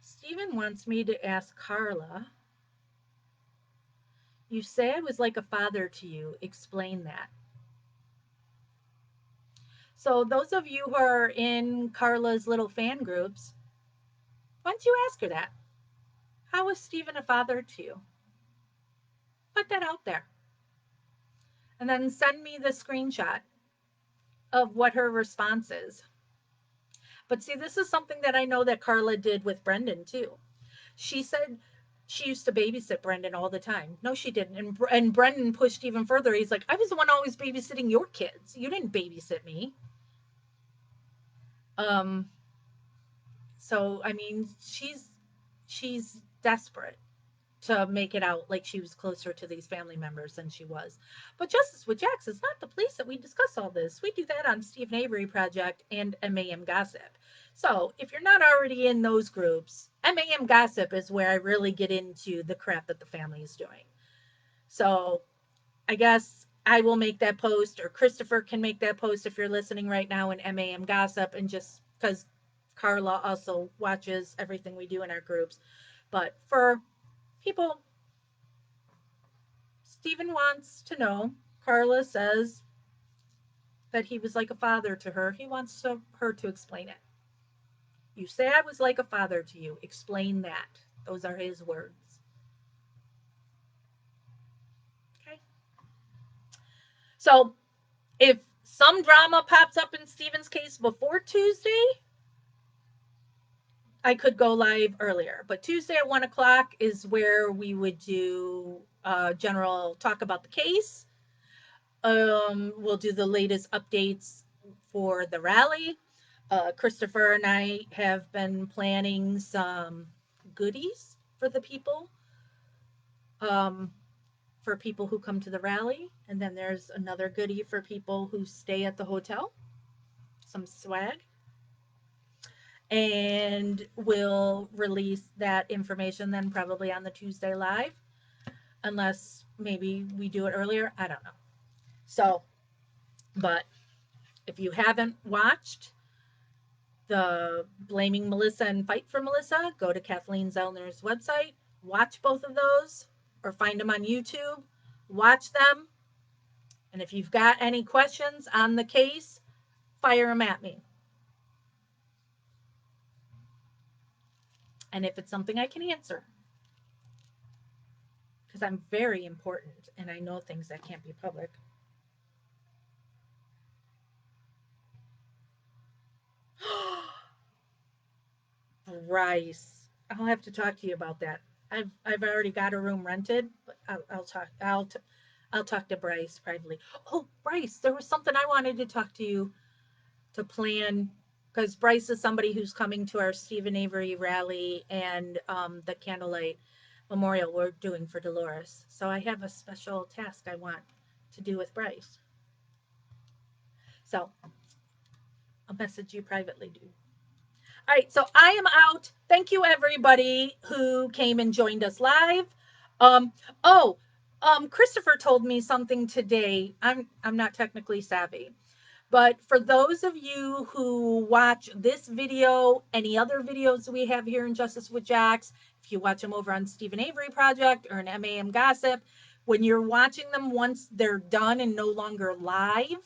Stephen wants me to ask Carla. You say I was like a father to you. Explain that. So, those of you who are in Carla's little fan groups, why don't you ask her that? How was Stephen a father to you? Put that out there. And then send me the screenshot of what her response is. But see, this is something that I know that Carla did with Brendan too. She said she used to babysit Brendan all the time. No, she didn't. And Brendan pushed even further. He's like, I was the one always babysitting your kids. You didn't babysit me. Um, so I mean, she's desperate to make it out like she was closer to these family members than she was. But Justice with Jax is not the place that we discuss all this. We do that on Steve Avery Project and MAM Gossip. So if you're not already in those groups, MAM Gossip is where I really get into the crap that the family is doing. So I guess I will make that post, or Christopher can make that post if you're listening right now in MAM Gossip, and just because Carla also watches everything we do in our groups. But for people, Stephen wants to know. Carla says that he was like a father to her. He wants her to explain it. You say I was like a father to you. Explain that. Those are his words. Okay. So if some drama pops up in Stephen's case before Tuesday, I could go live earlier. But Tuesday at 1 o'clock is where we would do general talk about the case. We'll do the latest updates for the rally. Christopher and I have been planning some goodies um, for people who come to the rally, and then there's another goodie for people who stay at the hotel, some swag, and we'll release that information then probably on the Tuesday live, unless maybe we do it earlier. I don't know. So, but if you haven't watched the Blaming Melissa and Fight for Melissa, go to Kathleen Zellner's website, watch both of those, or find them on YouTube, watch them. And if you've got any questions on the case, fire them at me. And if it's something I can answer, because I'm very important and I know things that can't be public. Bryce, I'll have to talk to you about that. I've already got a room rented, but I'll talk to Bryce privately. Oh, Bryce, there was something I wanted to talk to you to plan, because Bryce is somebody who's coming to our Stephen Avery rally and the candlelight memorial we're doing for Dolores. So I have a special task I want to do with Bryce. So I'll message you privately, dude. All right, so I am out. Thank you, everybody who came and joined us live. Um, oh, Christopher told me something today. I'm not technically savvy, But for those of you who watch this video, any other videos we have here in Justice with Jax, if you watch them over on Stephen Avery Project or an MAM Gossip, when you're watching them once they're done and no longer live,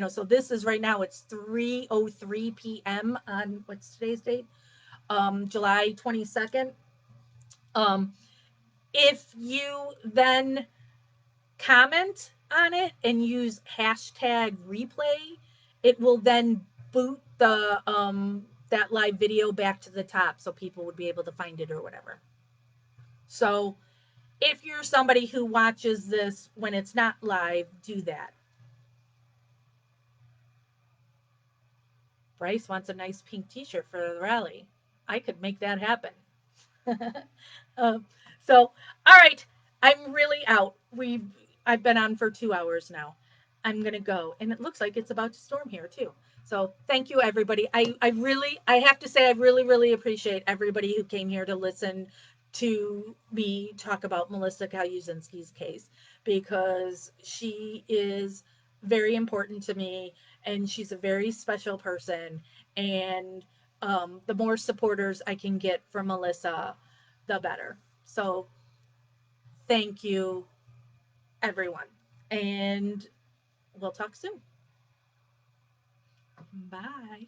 so this is right now, it's 3:03 p.m. on what's today's date? July 22nd. Um, if you then comment on it and use hashtag replay, it will then boot the that live video back to the top so people would be able to find it or whatever. So if you're somebody who watches this when it's not live, do that. Bryce wants a nice pink t-shirt for the rally. I could make that happen. um, so, all right, I'm really out. I've been on for 2 hours now. I'm gonna go, and it looks like it's about to storm here too. So, thank you, everybody. I have to say, I really, really appreciate everybody who came here to listen to me talk about Melissa Calusinski's case because she is very important to me, and she's a very special person, and the more supporters I can get from Melissa, the better. So thank you, everyone. And we'll talk soon. Bye.